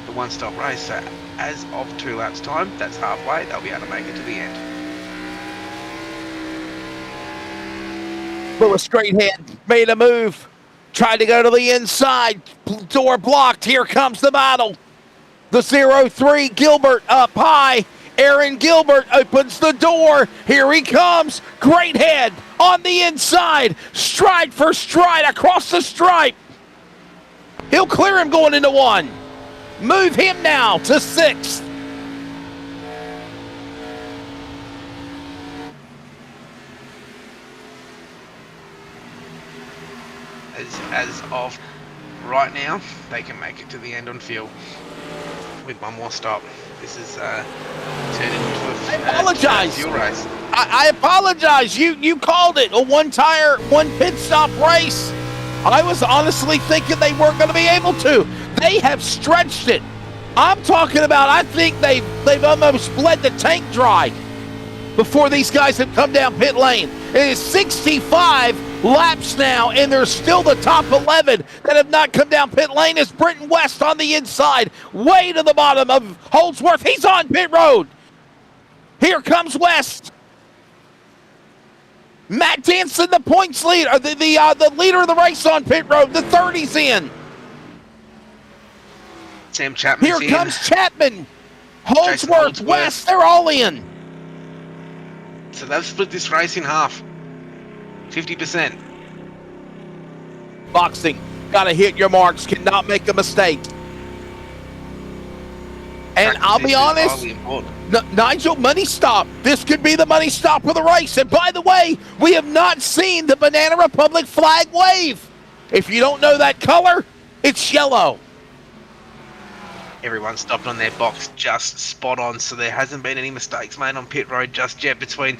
the one-stop race. So as of 2 laps time, that's halfway, they'll be able to make it to the end. Lewis Greathead made a move, tried to go to the inside, door blocked. Here comes the battle. The 0-3, Gilbert up high. Aaron Gilbert opens the door. Here he comes. Greathead on the inside, stride for stride across the stripe. He'll clear him going into 1. Move him now to 6th. As of right now, they can make it to the end on field with one more stop. This is turned into I apologize. Fuel race. I apologize. You called it a one tire, one pit stop race. I was honestly thinking they weren't going to be able to. They have stretched it. I'm talking about, I think they've almost bled the tank dry before these guys have come down pit lane. It is 65 laps now, and there's still the top 11 that have not come down pit lane. Is Britton West on the inside, way to the bottom of Holdsworth. He's on pit road. Here comes West. Matt Danson, the points leader, the leader of the race on pit road. The 30's in. Sam Chapman's Here comes Chapman. Holdsworth, West, they're all in. So they've split this race in half. 50%. Boxing, gotta hit your marks, cannot make a mistake. And I'll be honest, Nigel, money stop. This could be the money stop of the race. And by the way, we have not seen the Banana Republic flag wave. If you don't know that color, it's yellow. Everyone stopped on their box just spot on, so there hasn't been any mistakes made on pit road just yet between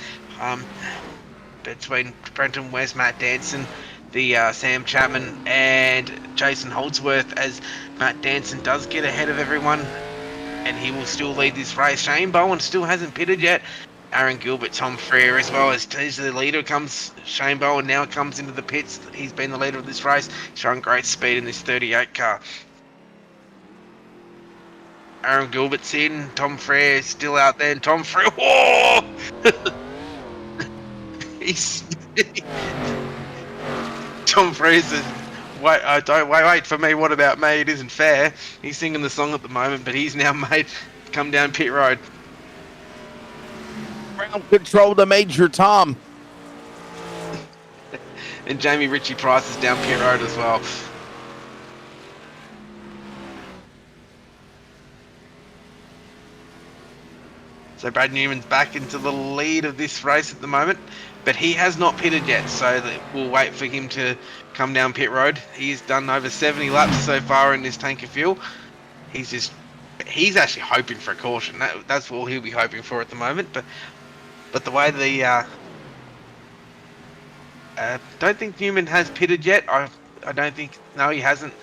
Brenton West, Matt Danson, the Sam Chapman and Jason Holdsworth, as Matt Danson does get ahead of everyone and he will still lead this race. Shane Bowen still hasn't pitted yet. Aaron Gilbert, Tom Freer as well as the leader comes. Shane Bowen now comes into the pits. He's been the leader of this race, showing great speed in this 38 car. Aaron Gilbert's in, Tom Freer is still out there, and Tom Freer, whoa! Tom Freer's wait for me. What about me? It isn't fair. He's singing the song at the moment, but he's now made come down pit road. Ground control to Major Tom. And Jamie Ritchie Price is down pit road as well. So Brad Newman's back into the lead of this race at the moment, but he has not pitted yet, so we'll wait for him to come down pit road. He's done over 70 laps so far in this tank of fuel. He's actually hoping for a caution. That's all he'll be hoping for at the moment. But the way don't think Newman has pitted yet. I don't think, no, he hasn't.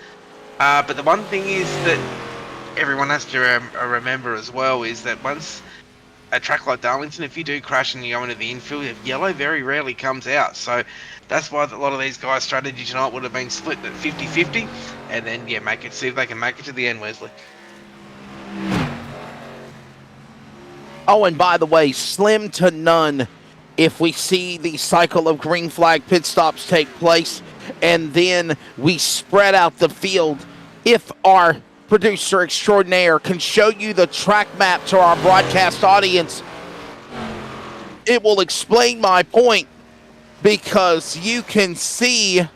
But the one thing is that everyone has to remember as well is that once a track like Darlington, if you do crash and you go into the infield, yellow very rarely comes out. So that's why a lot of these guys' strategy tonight would have been split at 50-50, and then see if they can make it to the end, Wesley. Oh, and by the way, slim to none if we see the cycle of green flag pit stops take place, and then we spread out the field. If our producer extraordinaire can show you the track map to our broadcast audience, it will explain my point, because you can see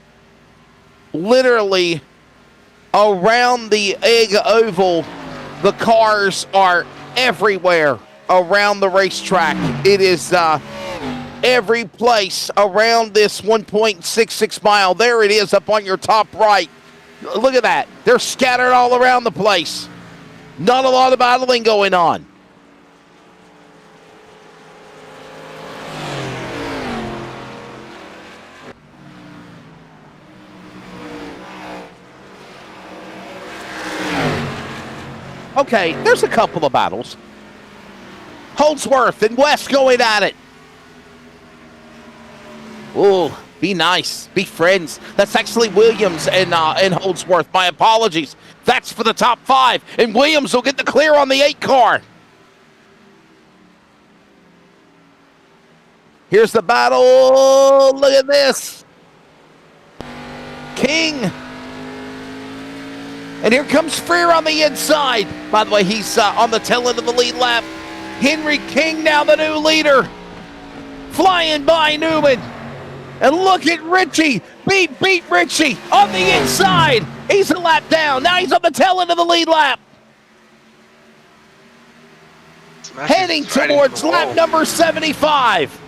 literally around the egg oval, the cars are everywhere around the racetrack. It is every place around this 1.66 mile. There it is up on your top right. Look at that. They're scattered all around the place. Not a lot of battling going on. Okay, there's a couple of battles. Holdsworth and West going at it. Oh, be nice. Be friends. That's actually Williams and Holdsworth. My apologies. That's for the top 5. And Williams will get the clear on the 8 car. Here's the battle. Look at this. King. And here comes Freer on the inside. By the way, he's on the tail end of the lead lap. Henry King now the new leader. Flying by Newman. And look at Ritchie. Beat Ritchie on the inside. He's a lap down. Now he's on the tail end of the lead lap. Heading towards lap number 75.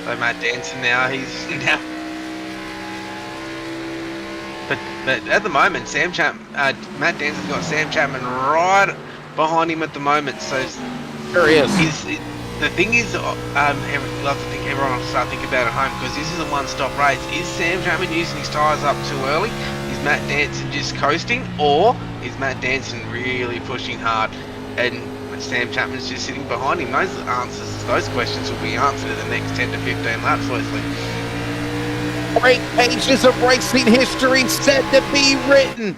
So Matt Danson now, he's now. But at the moment, Matt Danson's got Sam Chapman right behind him at the moment. So There is. The thing is, I love to think everyone will start thinking about it at home, because this is a one-stop race. Is Sam Chapman using his tyres up too early? Is Matt Danson just coasting, or is Matt Danson really pushing hard and Sam Chapman's just sitting behind him? Those questions will be answered in the next 10 to 15 laps, Wesley. Great pages of racing history said to be written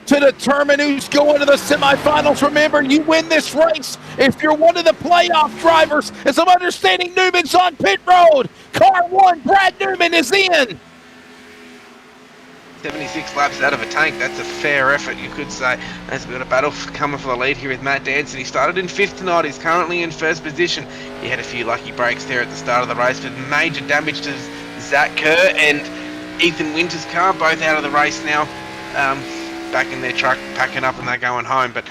to determine who's going to the semifinals. Remember, you win this race if you're one of the playoff drivers. As I'm understanding, Newman's on pit road. Car 1, Brad Newman is in. 76 laps out of a tank. That's a fair effort, you could say. As we've got a battle coming for the lead here with Matt Danson. He started in 5th tonight. He's currently in 1st position. He had a few lucky breaks there at the start of the race, but major damage to Zak Kerr and Ethan Winter's car, both out of the race now. Back in their truck, packing up, and they're going home. But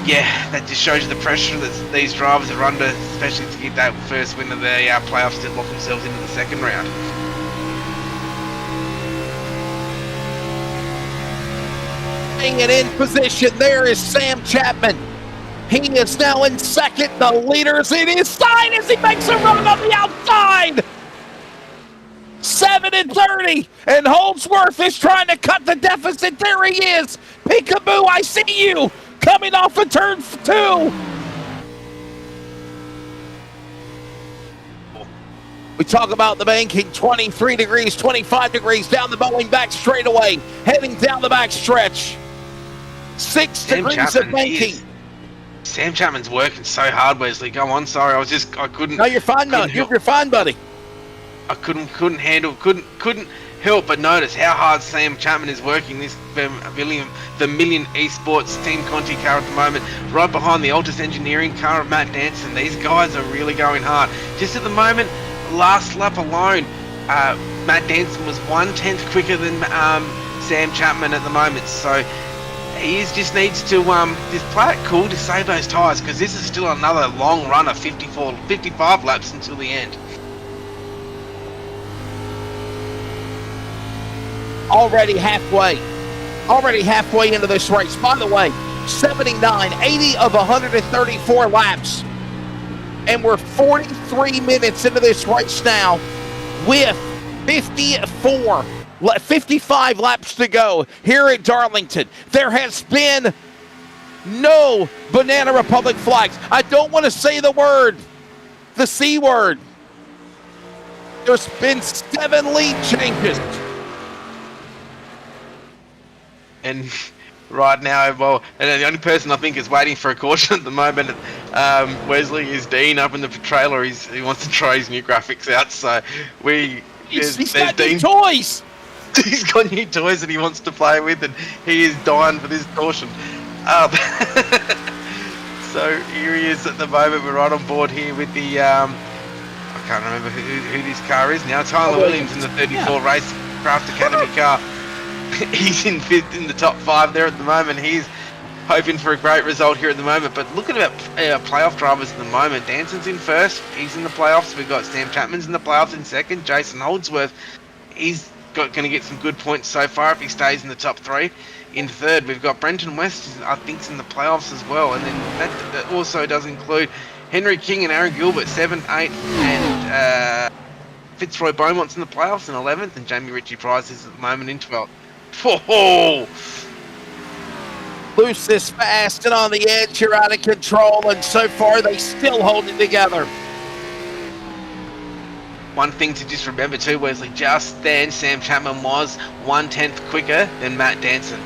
yeah, that just shows you the pressure that these drivers are under, especially to get that first win of the playoffs to lock themselves into the second round. And in position, there is Sam Chapman. He is now in 2nd. The leader's in his side as he makes a run on the outside. 7 and 30, and Holdsworth is trying to cut the deficit. There he is. Peekaboo, I see you. Coming off of turn 2. We talk about the banking, 23 degrees, 25 degrees down the Boeing back straightaway, heading down the back stretch. 6 degrees of banking. Sam Chapman's working so hard, Wesley. Go on, sorry. I couldn't. No, you're fine, buddy. You're fine, buddy. I couldn't help but notice how hard Sam Chapman is working this Vermilion Esports Team Conti car at the moment, right behind the Altus Engineering car of Matt Danson. These guys are really going hard. Just at the moment, last lap alone, Matt Danson was 1/10 quicker than Sam Chapman at the moment. So he just needs to just play it cool to save those tyres, because this is still another long run of 55 laps until the end. Already halfway into this race. By the way, 80 of 134 laps. And we're 43 minutes into this race now with 55 laps to go here at Darlington. There has been no Banana Republic flags. I don't want to say the C word. There's been 7 lead changes. And right now, and the only person I think is waiting for a caution at the moment, Wesley, is Dean up in the trailer. He wants to try his new graphics out. So he's got new toys. He's got new toys that he wants to play with, and he is dying for this caution. So here he is at the moment. We're right on board here with the I can't remember who this car is now. Tyler Williams in the 34 race Craft Academy car. He's in fifth in the top 5 there at the moment. He's hoping for a great result here at the moment. But looking at playoff drivers at the moment, Danson's in first. He's in the playoffs. We've got Sam Chapman's in the playoffs in second. Jason Holdsworth, he's going to get some good points so far if he stays in the top 3. In third, we've got Brenton West, I think, is in the playoffs as well. And then that also does include Henry King and Aaron Gilbert, 7th, 8th, and Fitzroy Beaumont's in the playoffs in 11th, and Jamie Ritchie Price is at the moment in 12th. Whoa! Loose is fast and on the edge, you're out of control, and so far they still hold it together. One thing to just remember too, Wesley, just then Sam Chapman was 1/10 quicker than Matt Danson.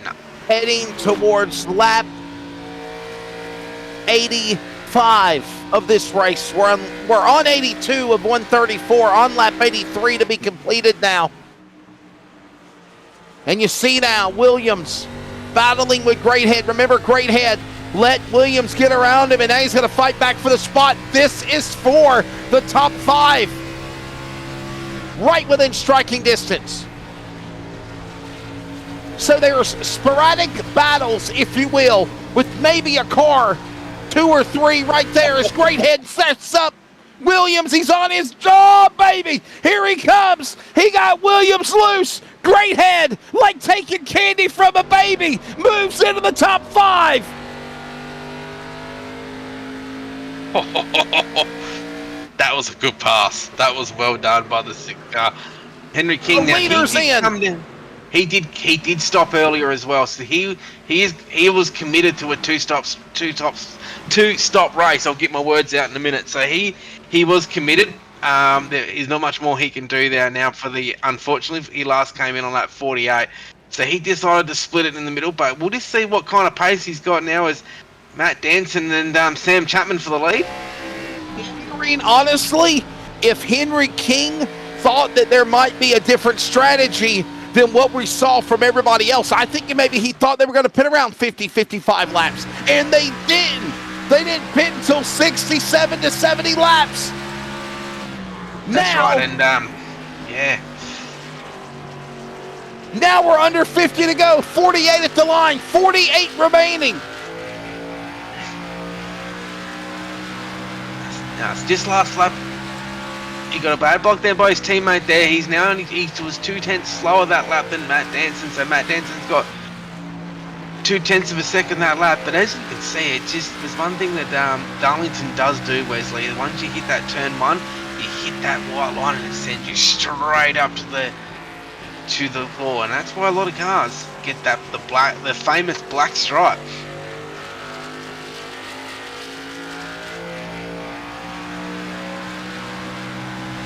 No. Heading towards lap 85 of this race. We're on 82 of 134, on lap 83 to be completed now. And you see now Williams battling with Greathead. Remember, Greathead let Williams get around him, and now he's going to fight back for the spot. This is for the top 5, right within striking distance. So there's sporadic battles, if you will, with maybe a car 2 or 3 right there as Greathead sets up Williams. He's on his jaw, baby. Here he comes. He got Williams loose. Greathead, like taking candy from a baby, moves into the top 5. That was a good pass. That was well done by the 6th car. Henry King. The leader's in. He did stop earlier as well, so he was committed to a two-stop race. I'll get my words out in a minute. So he was committed. There is not much more he can do there now. Unfortunately, he last came in on lap 48, so he decided to split it in the middle. But we'll just see what kind of pace he's got now as Matt Danson and Sam Chapman for the lead. Honestly, if Henry King thought that there might be a different strategy than what we saw from everybody else, I think maybe he thought they were going to pit around 50, 55 laps, and they didn't. They didn't pit until 67 to 70 laps. That's right, and yeah. Now we're under 50 to go, 48 at the line, 48 remaining. No, it's just last lap. He got a bad block there by his teammate there. He was 2/10 slower that lap than Matt Danson, so Matt Danson's got 0.2 of a second that lap. But as you can see, there's one thing that Darlington does do, Wesley. Once you hit that turn 1, you hit that white line and it sends you straight up to the floor, and that's why a lot of cars get the famous black stripe.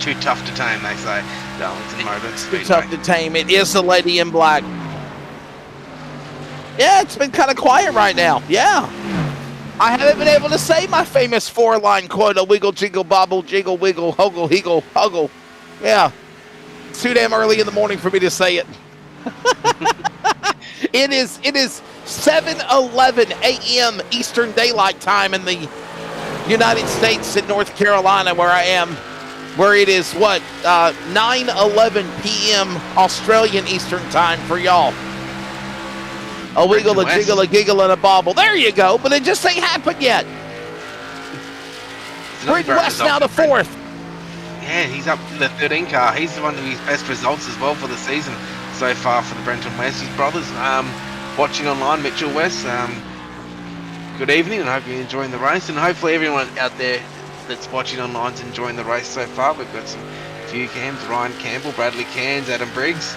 too tough to tame, they say. Darlington Motor Too Speedway. tough to tame. It is the lady in black. Yeah, it's been kind of quiet right now. Yeah. I haven't been able to say my famous 4-line quote, a wiggle, jiggle, bobble, jiggle, wiggle, huggle, higgle, huggle. Yeah. It's too damn early in the morning for me to say it. It is 7:11 a.m. Eastern Daylight Time in the United States in North Carolina, where I am, where it is, 9:11 p.m. Australian Eastern Time for y'all. A wiggle, a jiggle, a giggle, and a bobble. There you go, but it just ain't happened yet. Brenton West now to fourth. Yeah, he's up to the 13 car. He's one of his best results as well for the season so far for the Brenton West. His brothers watching online, Mitchell West. Good evening, and I hope you're enjoying the race. And hopefully everyone out there that's watching online is enjoying the race so far. We've got some few cams: Ryan Campbell, Bradley Cairns, Adam Briggs.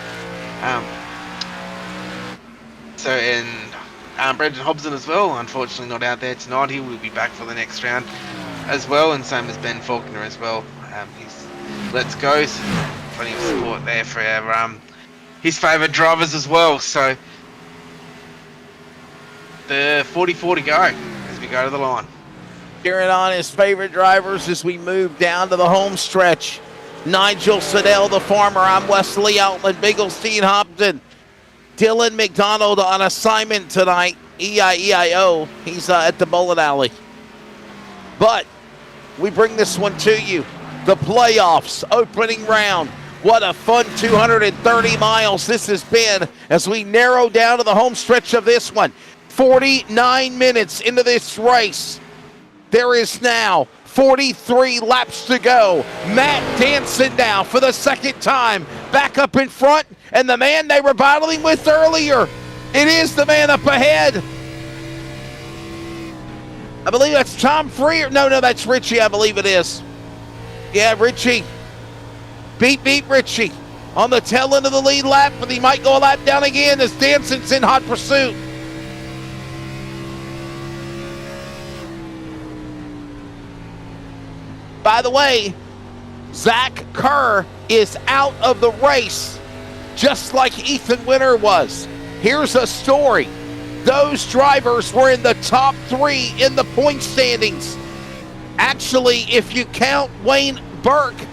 Brendan Hobson as well, unfortunately not out there tonight. He will be back for the next round as well, and same as Ben Faulkner as well. He's let's go. So plenty of support there for our, his favourite drivers as well. So the 44 to go as we go to the line. Cheering on his favorite drivers as we move down to the home stretch. Nigel Siddell, the farmer. I'm Wesley Outland, Bigglestein Hopton. Dylan McDonald on assignment tonight, EIEIO. He's at the bowling alley. But we bring this one to you. The playoffs, opening round. What a fun 230 miles this has been as we narrow down to the home stretch of this one. 49 minutes into this race. There is now 43 laps to go. Matt Danson now for the second time back up in front. And the man they were battling with earlier, it is the man up ahead. I believe that's Tom Freer. No, that's Richie, I believe it is. Yeah, Richie. Beat Richie on the tail end of the lead lap, but he might go a lap down again as Danson's in hot pursuit. By the way, Zak Kerr is out of the race, just like Ethan Winter was. Here's a story. Those drivers were in the top 3 in the point standings. Actually, if you count Wayne Burke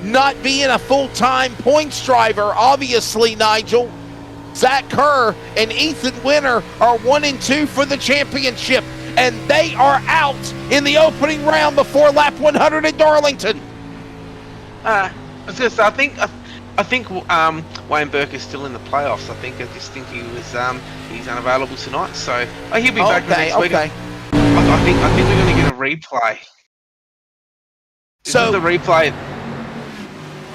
not being a full-time points driver, obviously, Nigel, Zak Kerr and Ethan Winter are 1 and 2 for the championship, and they are out in the opening round before lap 100 at Darlington. I think Wayne Burke is still in the playoffs. I just think he was he's unavailable tonight, so he'll be back next week. Okay. I think we're going to get a replay. This is the replay.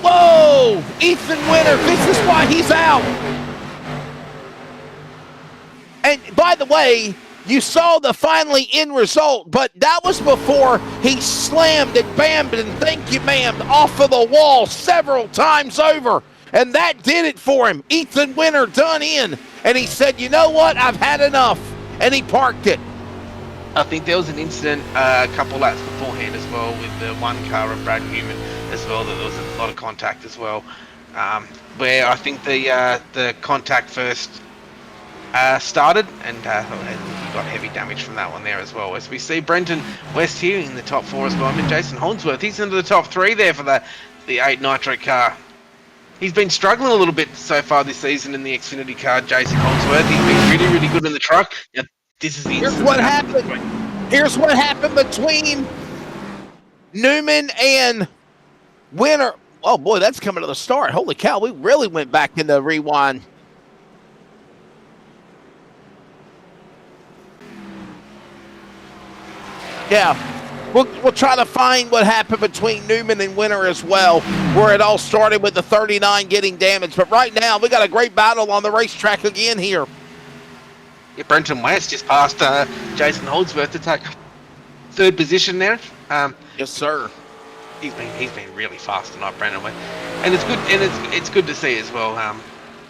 Whoa! Ethan Winter, this is why he's out. And by the way, you saw the finally end result, but that was before he slammed and bammed and thank you ma'am off of the wall several times over. And that did it for him. Ethan Winter done in. And he said, you know what? I've had enough. And he parked it. I think there was an incident a couple laps beforehand as well with the one car of Brad Newman as well, that there was a lot of contact as well, where I think the contact first started, and he got heavy damage from that one there as well. As we see Brenton West here in the top 4 as well. I mean, Jason Holdsworth, he's into the top 3 there for the 8 Nitro car. He's been struggling a little bit so far this season in the Xfinity car, Jason Holdsworth. He's been really, really good in the truck. Now, this is the Here's what happened. Here's what happened between Newman and Winter. Oh, boy, that's coming to the start. Holy cow, we really went back in the rewind. Yeah, we'll try to find what happened between Newman and Winter as well, where it all started with the 39 getting damaged. But right now, we got a great battle on the racetrack again here. Yeah, Brenton West just passed Jason Holdsworth to take 3rd position there. Yes, sir. He's been really fast tonight, Brenton West, and it's good. And it's good to see as well.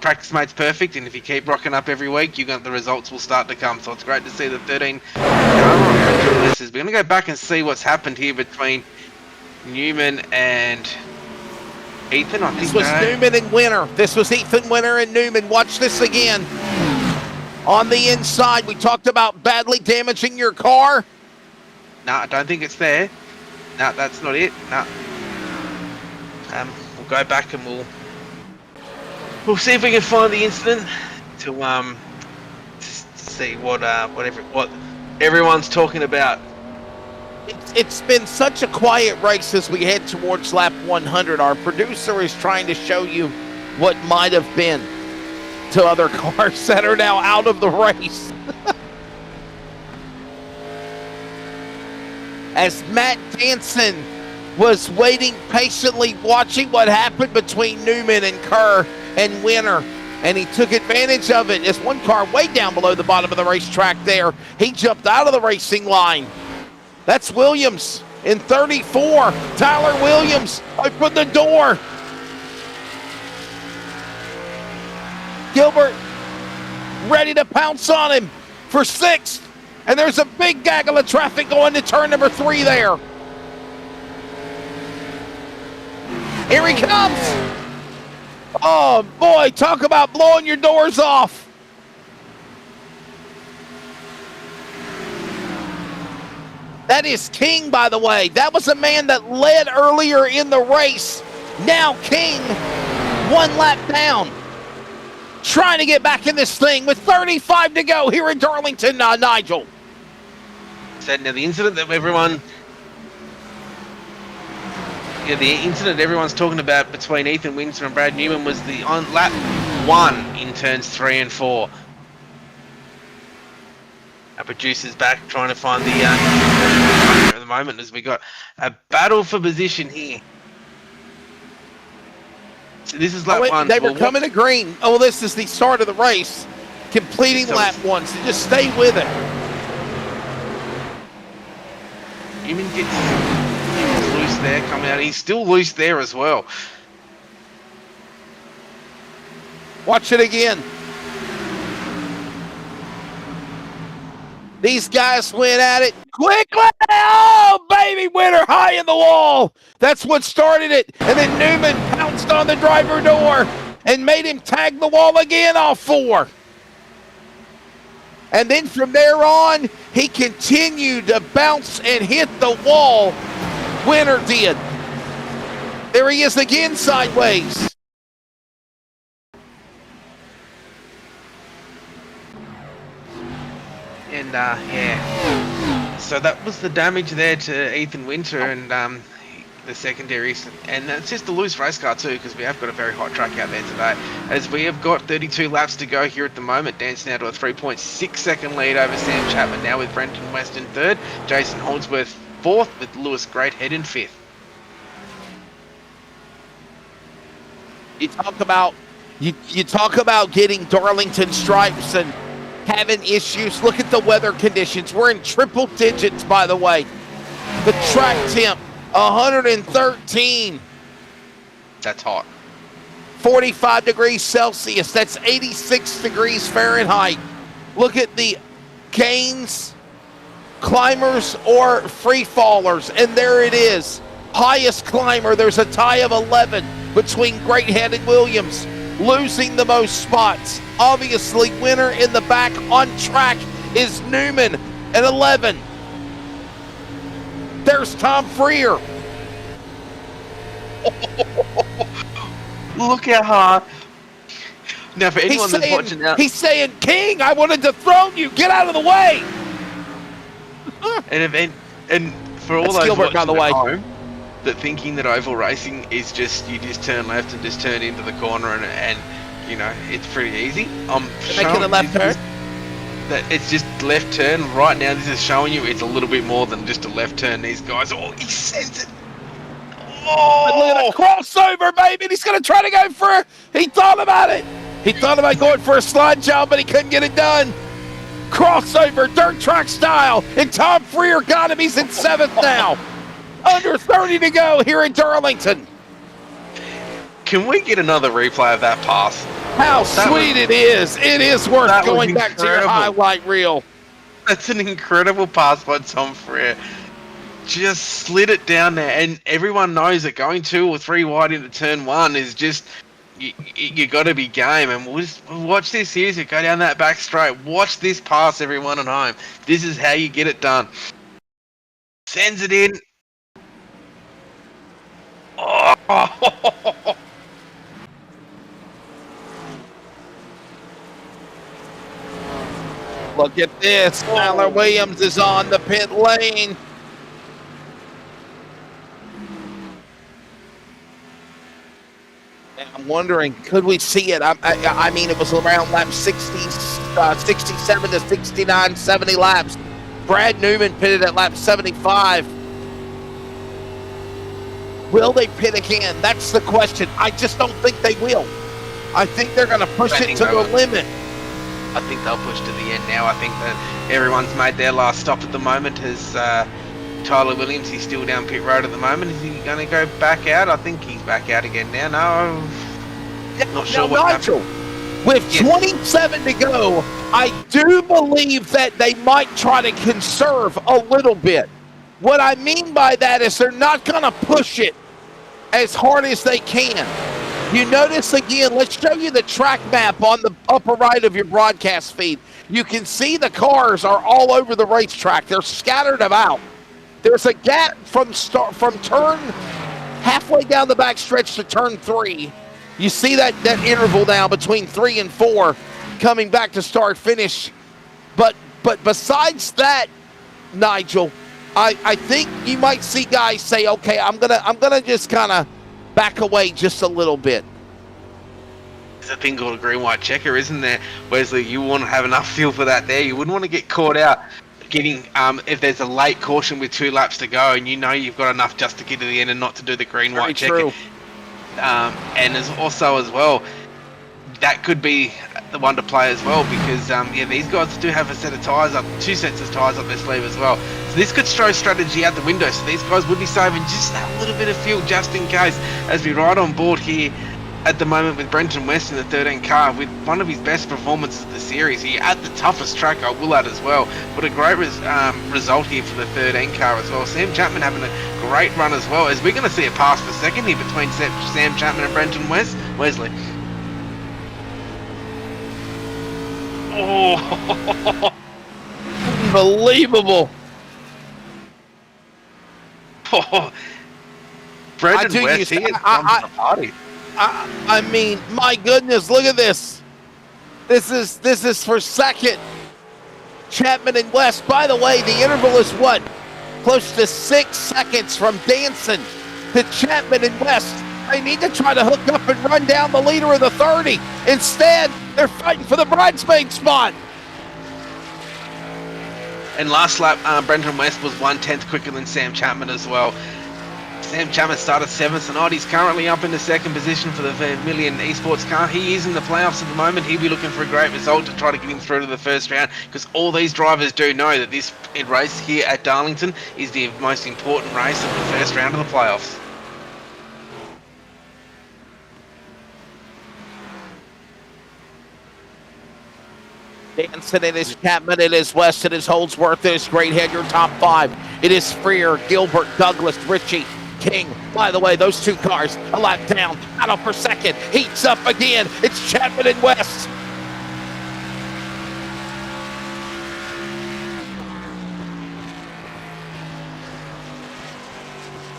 Practice mate's perfect, and if you keep rocking up every week, the results will start to come. So it's great to see the 13 We're going to go back and see what's happened here between Newman and Ethan, I think This was Newman and Winter. This was Ethan Winter and Newman. Watch this again. On the inside, we talked about badly damaging your car. No, I don't think it's there. No, that's not it. No. We'll go back and we'll see if we can find the incident to see what everyone's talking about. It's been such a quiet race as we head towards lap 100. Our producer is trying to show you what might have been to other cars that are now out of the race. As Matt Danson was waiting patiently, watching what happened between Newman and Kerr and Winter, and he took advantage of it. There's one car way down below the bottom of the racetrack there. He jumped out of the racing line. That's Williams in 34. Tyler Williams opened the door. Gilbert ready to pounce on him for 6th. And there's a big gaggle of traffic going to turn number 3 there. Here he comes. Oh, boy, talk about blowing your doors off. That is King, by the way. That was a man that led earlier in the race. Now King, 1 lap down. Trying to get back in this thing with 35 to go here in Darlington, Nigel. Said now the incident that everyone's talking about between Ethan Winter and Brad Newman was on lap 1 in turns 3 and 4. Our producer's back trying to find the at the moment as we got a battle for position here. So this is lap 1. They were coming to green. Oh, this is the start of the race. Completing lap 1, so just stay with it. Newman gets loose there, coming out. He's still loose there as well. Watch it again. These guys went at it quickly. Oh, baby, Winter high in the wall. That's what started it. And then Newman pounced on the driver door and made him tag the wall again off 4. And then from there on, he continued to bounce and hit the wall. Winter did. There he is again sideways. And yeah, so that was the damage there to Ethan Winter and the secondaries, and that's just a loose race car too, because we have got a very hot track out there today. As we have got 32 laps to go here at the moment, dancing out to a 3.6 second lead over Sam Chapman now with Brenton West in 3rd, Jason Holdsworth 4th with Lewis Greathead in 5th. You talk about getting Darlington stripes and having issues. Look at the weather conditions. We're in triple digits, by the way. The track temp, 113. That's hot. 45 degrees Celsius. That's 86 degrees Fahrenheit. Look at the gains, climbers, or free fallers. And there it is. Highest climber. There's a tie of 11 between Greathead and Williams. Losing the most spots. Obviously, Winter in the back on track is Newman at 11. There's Tom Freer. Look how hard. Now, for anyone that's watching now, he's saying, King, I wanted to throw you. Get out of the way. and for all That's those Gilbert, by the way. at home, that thinking that oval racing is just you just turn left and just turn into the corner and you know it's pretty easy. Making a left turn. That it's just left turn right now. This is showing you it's a little bit more than just a left turn. These guys, oh, he sends it. Oh, and look at the crossover, baby. And he's going to try to go for. He thought about it. He thought about going for a slide job, but he couldn't get it done. Crossover, dirt track style, and Tom Freer got him. He's in 7th now. Under 30 to go here in Darlington. Can we get another replay of that pass? How sweet it is. It is worth going back to your highlight reel. That's an incredible pass by Tom Freer. just slid it down there, and everyone knows that going 2 or 3 wide into turn 1 is just you got to be game. And we'll just watch this here. So go down that back straight. Watch this pass, everyone at home. This is how you get it done. Sends it in. Oh. Look at this. Tyler Williams is on the pit lane. I'm wondering, could we see it? I mean, it was around lap 60, 67 to 69, 70 laps. Brad Newman pitted at lap 75. Will they pit again? That's the question. I just don't think they will. I think they're going to push it to the limit. I think they'll push to the end now. I think that everyone's made their last stop at the moment. Has Tyler Williams, he's still down pit road at the moment. Is he going to go back out? I think he's back out again now. No, not sure what Nigel, with 27 to go, I do believe that they might try to conserve a little bit. What I mean by that is they're not going to push it as hard as they can. You notice again, let's show you the track map on the upper right of your broadcast feed. You can see the cars are all over the racetrack. They're scattered about. There's a gap from turn halfway down the back stretch to turn 3. You see that interval now between 3 and 4 coming back to start finish. But besides that, Nigel, I think you might see guys say, okay, I'm gonna just kind of back away just a little bit. There's a thing called a green-white checker, isn't there? Wesley, you want to have enough feel for that there. You wouldn't want to get caught out getting, if there's a late caution with 2 laps to go and you know you've got enough just to get to the end and not to do the green-white checker. And as also as well, that could be the one to play as well because, these guys do have a set of tyres up, 2 sets of tyres up their sleeve as well. So this could throw strategy out the window. So these guys would be saving just that little bit of fuel just in case as we ride on board here at the moment with Brenton West in the 13 car with one of his best performances of the series. He at the toughest track, I will add as well. But a great result here for the 13 car as well. Sam Chapman having a great run as well. As we're going to see a pass for second here between Sam Chapman and Brenton West. Wesley. Oh, unbelievable. Oh, Brenton West, he is from the party. I mean, my goodness, look at this. This is for second. Chapman and West. By the way, the interval is what? Close to 6 seconds from Danson to Chapman and West. They need to try to hook up and run down the leader of the 30. Instead, they're fighting for the bridesmaid spot. And last lap, Brenton West was 1/10 quicker than Sam Chapman as well. Sam Chapman started 7th tonight. He's currently up in the 2nd position for the Vermilion Esports car. He is in the playoffs at the moment. He'll be looking for a great result to try to get him through to the first round because all these drivers do know that this race here at Darlington is the most important race of the first round of the playoffs. Danson, it is Chapman, it is West, it is Holdsworth, it is Greathead, your top 5. It is Freer, Gilbert, Douglas, Ritchie, King. By the way, those 2 cars a lap down, battle for second, heats up again. It's Chapman and West.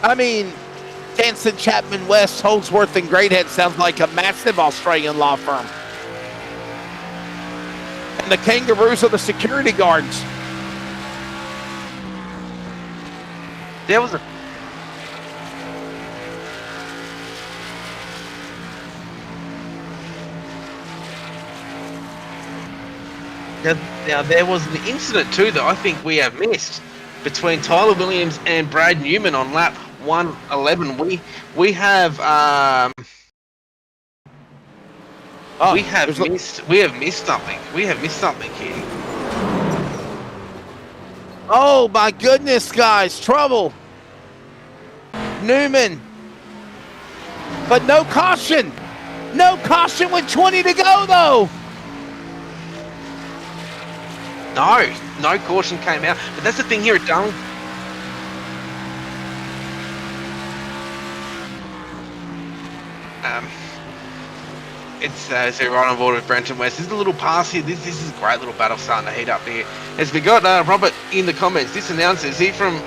I mean, Danson, Chapman, West, Holdsworth, and Greathead sounds like a massive Australian law firm. And the Kangaroos are the security guards. There was a... Now, there was an incident too that I think we have missed between Tyler Williams and Brad Newman on lap 111. We have missed something. We have missed something here. Oh my goodness, guys, trouble. Newman. But no caution. No caution with 20 to go though. No caution came out. But that's the thing here at Darlington. It's so right on board with Brenton West. There's a little pass here. This is a great little battle starting to heat up here. As we got Robert in the comments, this announcer, is he from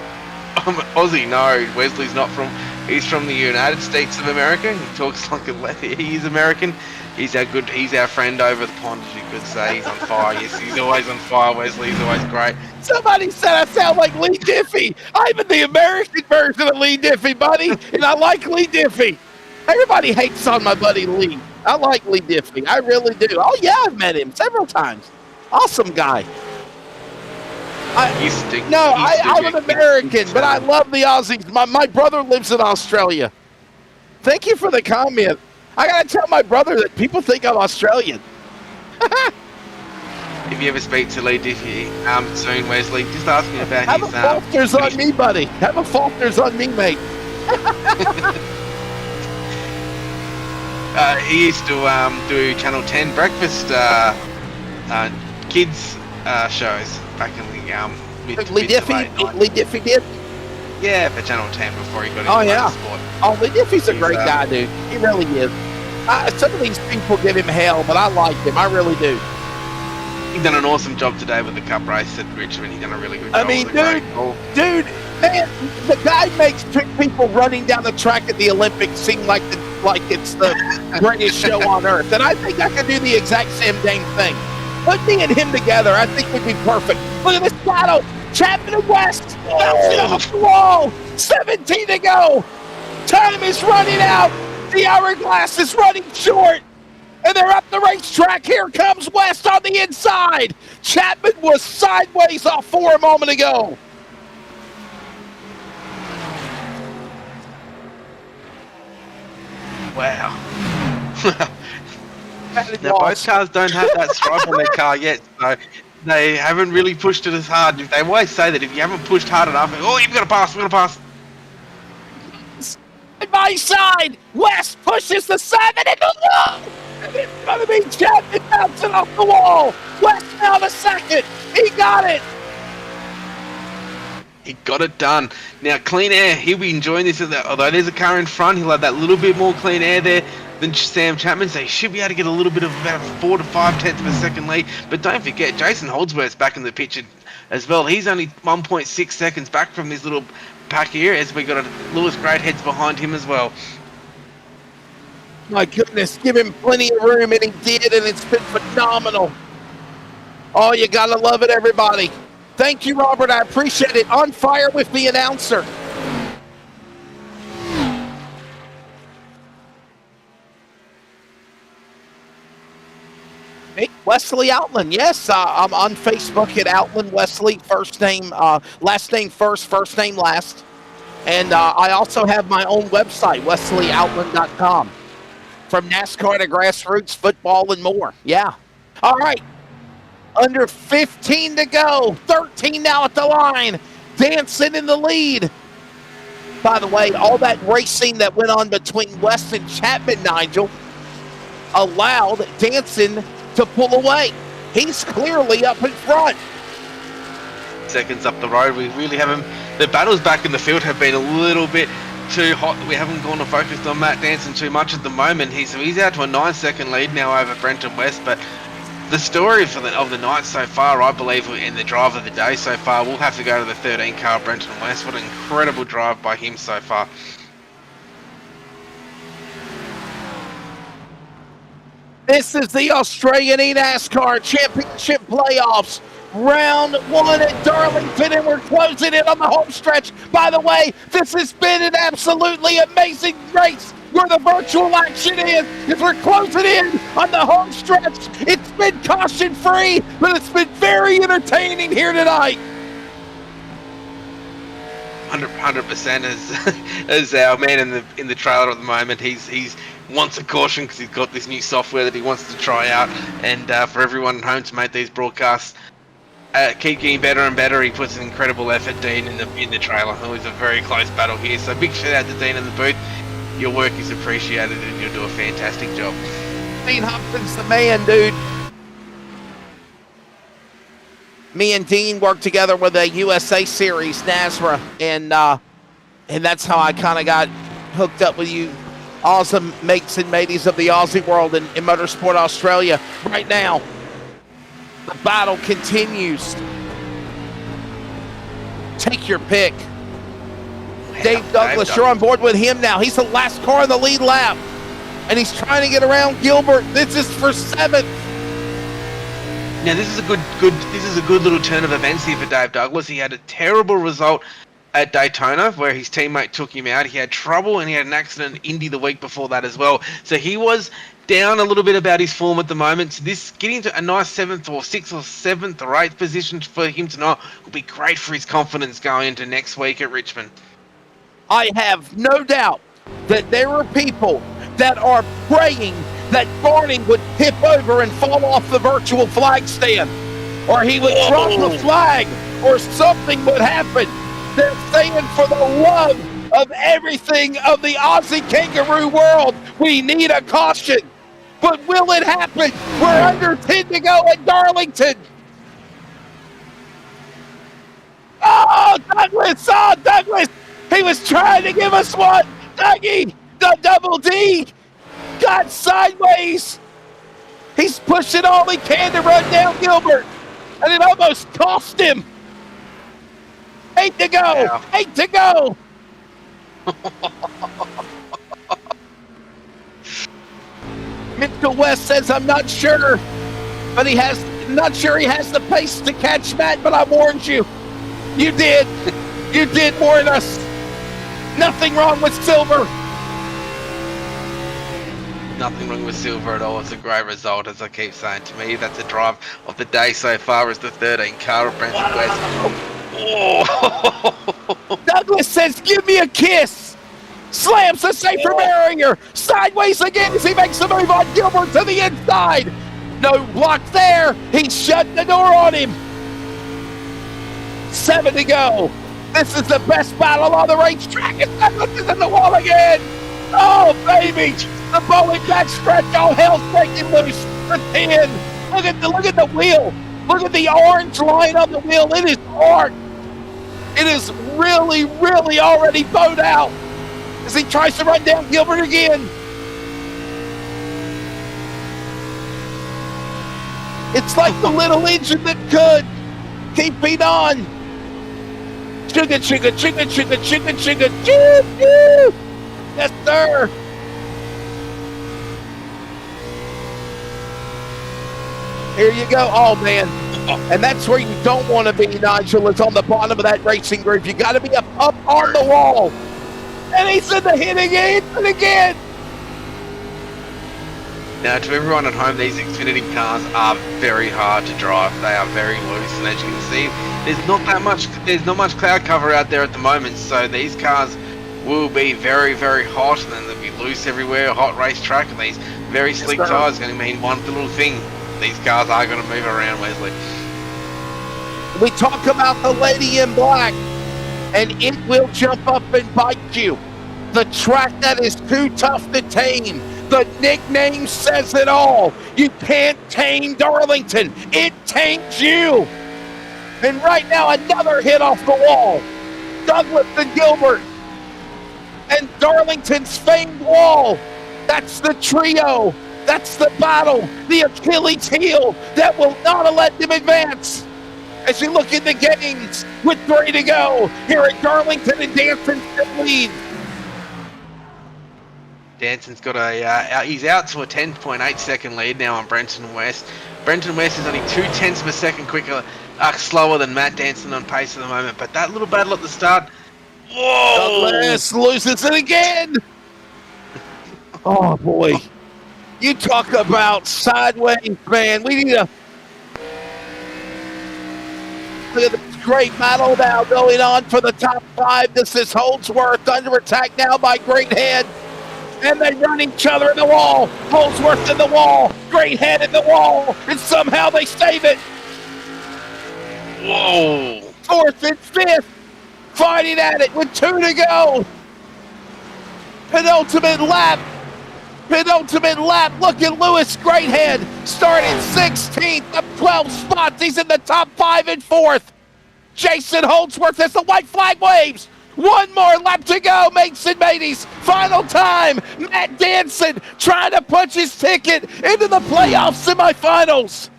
Aussie? No, Wesley's not from. He's from the United States of America. He talks like he is American. He's our friend over the pond, as you could say. He's on fire. Yes, he's always on fire, Wesley. He's always great. Somebody said I sound like Lee Diffie. I'm in the American version of Lee Diffie, buddy, and I like Lee Diffie. Everybody hates on my buddy Lee. I like Lee Diffie. I really do. Oh, yeah, I've met him several times. Awesome guy. I'm an American, but I love the Aussies. My brother lives in Australia. Thank you for the comment. I got to tell my brother that people think I'm Australian. If you ever speak to Lee Diffie soon, Wesley, just ask me about Have a Foster's on me, buddy. Have a Foster's on me, mate. He used to do Channel 10 breakfast kids shows back in the Lee Diffie did? Yeah, for Channel 10 before he got into motorsport. Oh, Lee Diffie's a great guy, dude. He really is. Some of these people give him hell, but I like him. I really do. He's done an awesome job today with the Cup race at Richmond. He's done a really good job. I mean, dude, man, the guy makes people running down the track at the Olympics seem like it's the greatest show on earth. And I think I could do the exact same dang thing. Put me and him together, I think we'd be perfect. Look at this battle. Chapman and West bouncing off the wall. 17 to go. Time is running out. The hourglass is running short. And they're up the racetrack. Here comes West on the inside. Chapman was sideways off 4 a moment ago. Wow. Now, both cars don't have that stripe on their car yet, so they haven't really pushed it as hard. They always say that if you haven't pushed hard enough, you've got to pass, we're going to pass. My side, West pushes the 7 into the and it's going to be Chapman bouncing off the wall. West now the second. He got it. He got it done. Now, clean air. He'll be enjoying this. Although there's a car in front, he'll have that little bit more clean air there than Sam Chapman. So he should be able to get a little bit of about 4 to 5 tenths of a second lead. But don't forget, Jason Holdsworth's back in the picture as well. He's only 1.6 seconds back from this little pack here, as we got Lewis Greatheads behind him as well. My goodness, give him plenty of room, and he did, and it's been phenomenal. Oh, you got to love it, everybody. Thank you, Robert. I appreciate it. On fire with the announcer. Hey, Wesley Outland. Yes, I'm on Facebook at Outland Wesley. First name, last name first, first name last. And I also have my own website, WesleyOutland.com. From NASCAR to grassroots, football, and more. Yeah. All right. Under 15 to go. 13 now at the line. Dancing in the lead. By the way, all that racing that went on between West and Chapman, Nigel, allowed Dancing to pull away. He's clearly up in front. Seconds up the road. We really haven't. The battles back in the field have been a little bit too hot. We haven't gone and focused on Matt Dancing too much at the moment. He's out to a 9-second lead now over Brenton West, but the story of the night so far, I believe, in the drive of the day so far, we'll have to go to the 13 car Brenton West. What an incredible drive by him so far. This is the Australian NASCAR Championship playoffs. Round 1 at Darlington, and we're closing in on the home stretch. By the way, this has been an absolutely amazing race where the virtual action is, as we're closing in on the home stretch. It's been caution-free, but it's been very entertaining here tonight. 100% as our man in the trailer at the moment. He's wants a caution because he's got this new software that he wants to try out, and for everyone at home to make these broadcasts keep getting better and better. He puts an incredible effort, Dean, in the trailer. It was a very close battle here, so big shout out to Dean in the booth. Your work is appreciated and you'll do a fantastic job. Dean Hopkins, the man, dude. Me and Dean worked together with a USA Series, NASRA, and that's how I kind of got hooked up with you awesome mates and mateys of the Aussie world in Motorsport Australia. Right now, the battle continues. Take your pick. Dave Douglas, you're on board with him now. He's the last car in the lead lap, and he's trying to get around Gilbert. This is for 7th. Now this is a good little turn of events here for Dave Douglas. He had a terrible result at Daytona where his teammate took him out. He had trouble and he had an accident in Indy the week before that as well. So he was down a little bit about his form at the moment. So this getting to a nice 7th or 6th or 7th or 8th position for him tonight will be great for his confidence going into next week at Richmond. I have no doubt that there are people that are praying that Barney would tip over and fall off the virtual flag stand, or he would drop the flag, or something would happen. They're saying, for the love of everything of the Aussie kangaroo world, we need a caution. But will it happen? We're under 10 to go at Darlington. Oh, Douglas! Oh, Douglas! He was trying to give us one. Dougie, the double D, got sideways. He's pushing all he can to run down Gilbert, and it almost cost him. 8 to go. Yeah. 8 to go. Mitchell West says, I'm not sure, but he has the pace to catch Matt, but I warned you. You did. You did warn us. Nothing wrong with Silver. Nothing wrong with Silver at all. It's a great result, as I keep saying. To me, that's a drive of the day so far as the 13 car of Brenton West. Oh. Douglas says, give me a kiss. Slams the safer barrier. Sideways again as he makes the move on Gilbert to the inside. No block there. He's shut the door on him. 7 to go. This is the best battle on the racetrack. And Douglas is in the wall again. Oh, baby. The bowling back stretch. All hell's breaking loose for 10. Look at the wheel. Look at the orange line on the wheel. It is hard. It is really, really already bowed out as he tries to run down Gilbert again. It's like the little engine that could. Keeping on. Chugga, chugga, chugga, chugga, chugga, chugga, choo, choo. Yes, sir. Here you go. Oh, man. And that's where you don't want to be, Nigel. It's on the bottom of that racing group. You got to be up on the wall. And he's in the hit again and again. Now, to everyone at home, these Xfinity cars are very hard to drive. They are very loose, and as you can see, there's not much cloud cover out there at the moment. So these cars will be very, very hot, and then they'll be loose everywhere. A hot racetrack, and these very slick tires are going to mean one little thing: these cars are going to move around, Wesley. We talk about the lady in black, and it will jump up and bite you. The track that is too tough to tame. The nickname says it all. You can't tame Darlington. It tames you. And right now, another hit off the wall. Douglas and Gilbert. And Darlington's famed wall. That's the trio. That's the battle. The Achilles heel that will not let them advance. As you look in the games with 3 to go here at Darlington, and Danson still leads. Danson's got he's out to a 10.8 second lead now on Brenton West. Brenton West is only 0.2 of a second slower than Matt Danson on pace at the moment. But that little battle at the start, whoa! Douglas loses it again. Oh boy, you talk about sideways, man. We need a look at this great battle now going on for the top 5. This is Holdsworth under attack now by Great Head. And they run each other in the wall. Holdsworth in the wall. Great Head in the wall. And somehow they save it. Whoa. 4th and 5th. Fighting at it with 2 to go. Penultimate lap. Look at Lewis Greathead. Starting 16th up 12 spots. He's in the top 5 and 4th. Jason Holdsworth as the white flag waves. One more lap to go. Mason Beatty's final time. Matt Danson trying to punch his ticket into the playoff semifinals.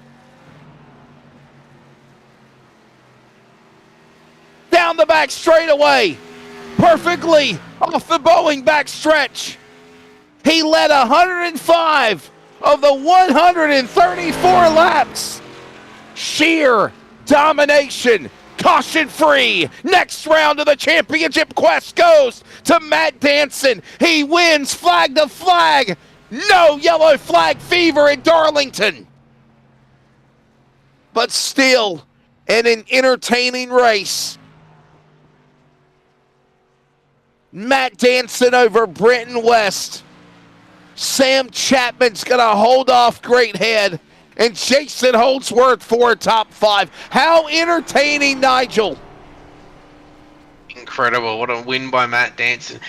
Down the back straightaway, perfectly off the Boeing backstretch. He led 105 of the 134 laps. Sheer domination, caution free. Next round of the championship quest goes to Matt Danson. He wins flag to flag. No yellow flag fever in Darlington. But still, an entertaining race. Matt Danson over Brenton West. Sam Chapman's going to hold off Greathead. And Jason Holdsworth for a top 5. How entertaining, Nigel. Incredible. What a win by Matt Danson.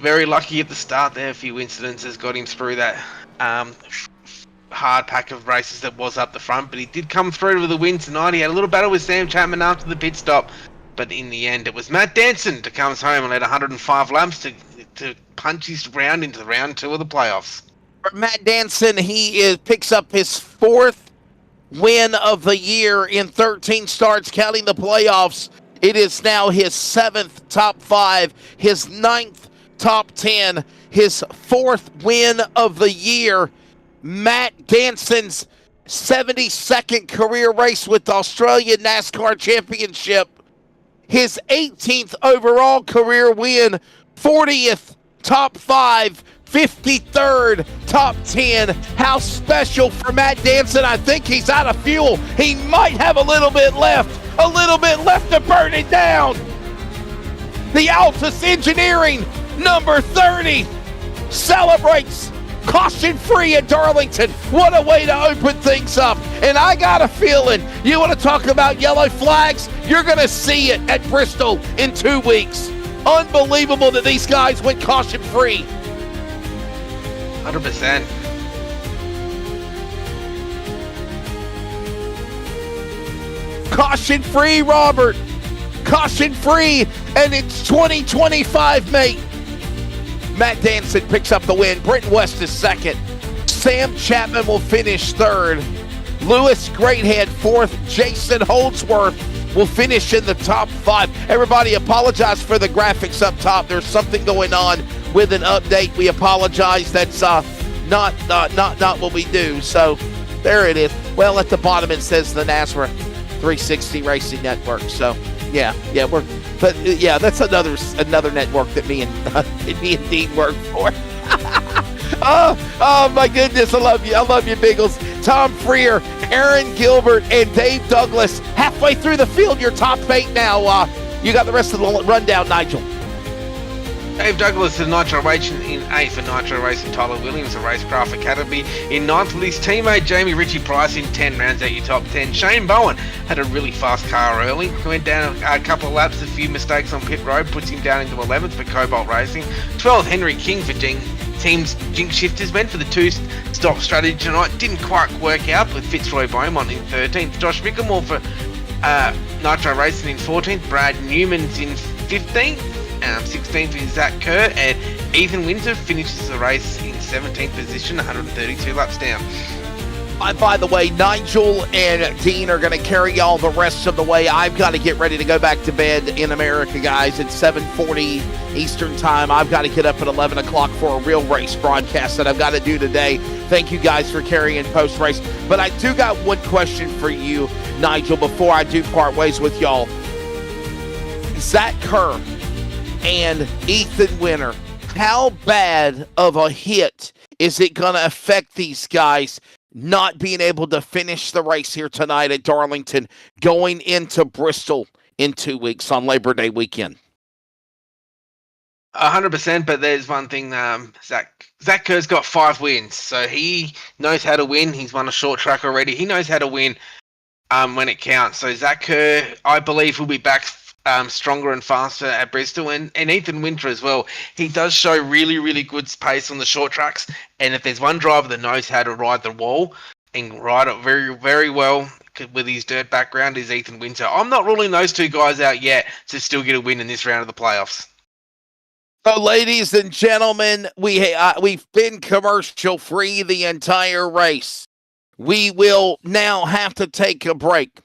Very lucky at the start there. A few incidences got him through that hard pack of races that was up the front. But he did come through with a win tonight. He had a little battle with Sam Chapman after the pit stop. But in the end, it was Matt Danson that comes home and led 105 laps to punch his round into round 2 of the playoffs. For Matt Danson, he picks up his 4th win of the year in 13 starts, counting the playoffs. It is now his 7th top 5, his 9th top 10, his 4th win of the year. Matt Danson's 72nd career race with the Australian NASCAR Championship. His 18th overall career win, 40th top 5, 53rd top 10. How special for Matt Danson. I think he's out of fuel. He might have a little bit left to burn it down. The Altus Engineering number 30 celebrates caution-free at Darlington. What a way to open things up. And I got a feeling, you want to talk about yellow flags? You're going to see it at Bristol in 2 weeks. Unbelievable that these guys went caution-free. 100%. Caution-free, Robert. Caution-free, and it's 2025, mate. Matt Danson picks up the win. Brenton West is 2nd. Sam Chapman will finish 3rd. Lewis Greathead 4th. Jason Holdsworth will finish in the top 5. Everybody apologize for the graphics up top. There's something going on with an update. We apologize. That's not what we do. So there it is. Well, at the bottom it says the NASCAR 360 Racing Network. So yeah, that's another network that me and Dean work for. oh my goodness, I love you, Biggles. Tom Freer, Aaron Gilbert, and Dave Douglas halfway through the field. Your top 8 now. You got the rest of the rundown, Nigel. Dave Douglas in Nitro Racing in 8th for Nitro Racing. Tyler Williams of Racecraft Academy in 9th with his teammate Jamie Ritchie Price in 10, rounds out your top 10. Shane Bowen had a really fast car early, went down a couple of laps, a few mistakes on pit road, puts him down into 11th for Cobalt Racing. 12th, Henry King for Team's Jinx Shifters, went for the 2-stop strategy tonight, didn't quite work out with Fitzroy Beaumont in 13th. Josh Mickelmore for Nitro Racing in 14th, Brad Newman's in 15th. 16th is Zak Kerr, and Ethan Winter finishes the race in 17th position, 132 laps down. By the way, Nigel and Dean are going to carry y'all the rest of the way. I've got to get ready to go back to bed in America, guys. It's 7:40 Eastern time. I've got to get up at 11 o'clock for a real race broadcast that I've got to do today. Thank you guys for carrying post-race. But I do got one question for you, Nigel, before I do part ways with y'all. Zak Kerr and Ethan Winter, how bad of a hit is it going to affect these guys not being able to finish the race here tonight at Darlington, going into Bristol in 2 weeks on Labor Day weekend? 100%, but there's one thing, Zak Kerr's got 5 wins, so he knows how to win. He's won a short track already. He knows how to win when it counts. So Zak Kerr, I believe, will be back stronger and faster at Bristol, and Ethan Winter as well. He does show really, really good pace on the short tracks, and if there's one driver that knows how to ride the wall and ride it very, very well, with his dirt background is Ethan Winter. I'm not ruling those two guys out yet to still get a win in this round of the playoffs. So, ladies and gentlemen, we've been commercial free the entire race. We will now have to take a break.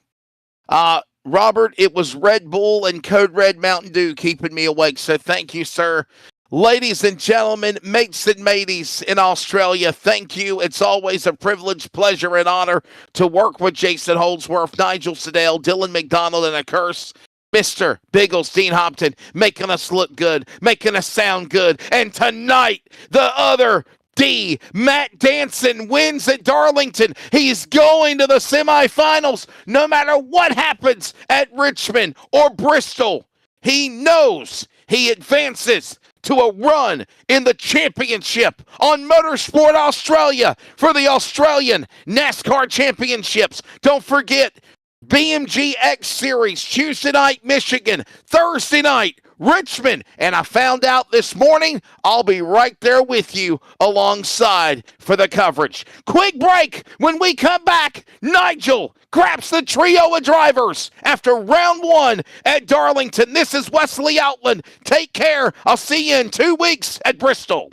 Robert, it was Red Bull and Code Red Mountain Dew keeping me awake, so thank you, sir. Ladies and gentlemen, mates and mateys in Australia, thank you. It's always a privilege, pleasure, and honor to work with Jason Holdsworth, Nigel Sedale, Dylan McDonald, and a curse. Mr. Biggles, Dean Hopton, making us look good, making us sound good. And tonight, the other D, Matt Danson, wins at Darlington. He's going to the semifinals no matter what happens at Richmond or Bristol. He knows he advances to a run in the championship on Motorsport Australia for the Australian NASCAR Championships. Don't forget, BMG X Series, Tuesday night, Michigan, Thursday night, Richmond. And I found out this morning I'll be right there with you alongside for the coverage. Quick break. When we come back, Nigel grabs the trio of drivers after round one at Darlington. This is Wesley Outland. Take care. I'll see you in 2 weeks at Bristol.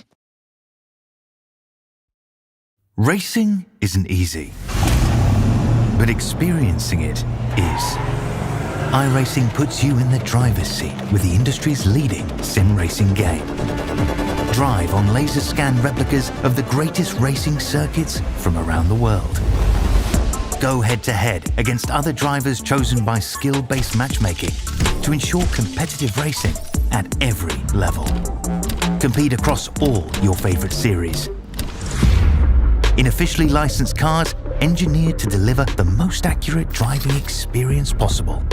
Racing isn't easy, but experiencing it is. iRacing puts you in the driver's seat with the industry's leading sim racing game. Drive on laser scan replicas of the greatest racing circuits from around the world. Go head-to-head against other drivers chosen by skill-based matchmaking to ensure competitive racing at every level. Compete across all your favorite series. In officially licensed cars, engineered to deliver the most accurate driving experience possible.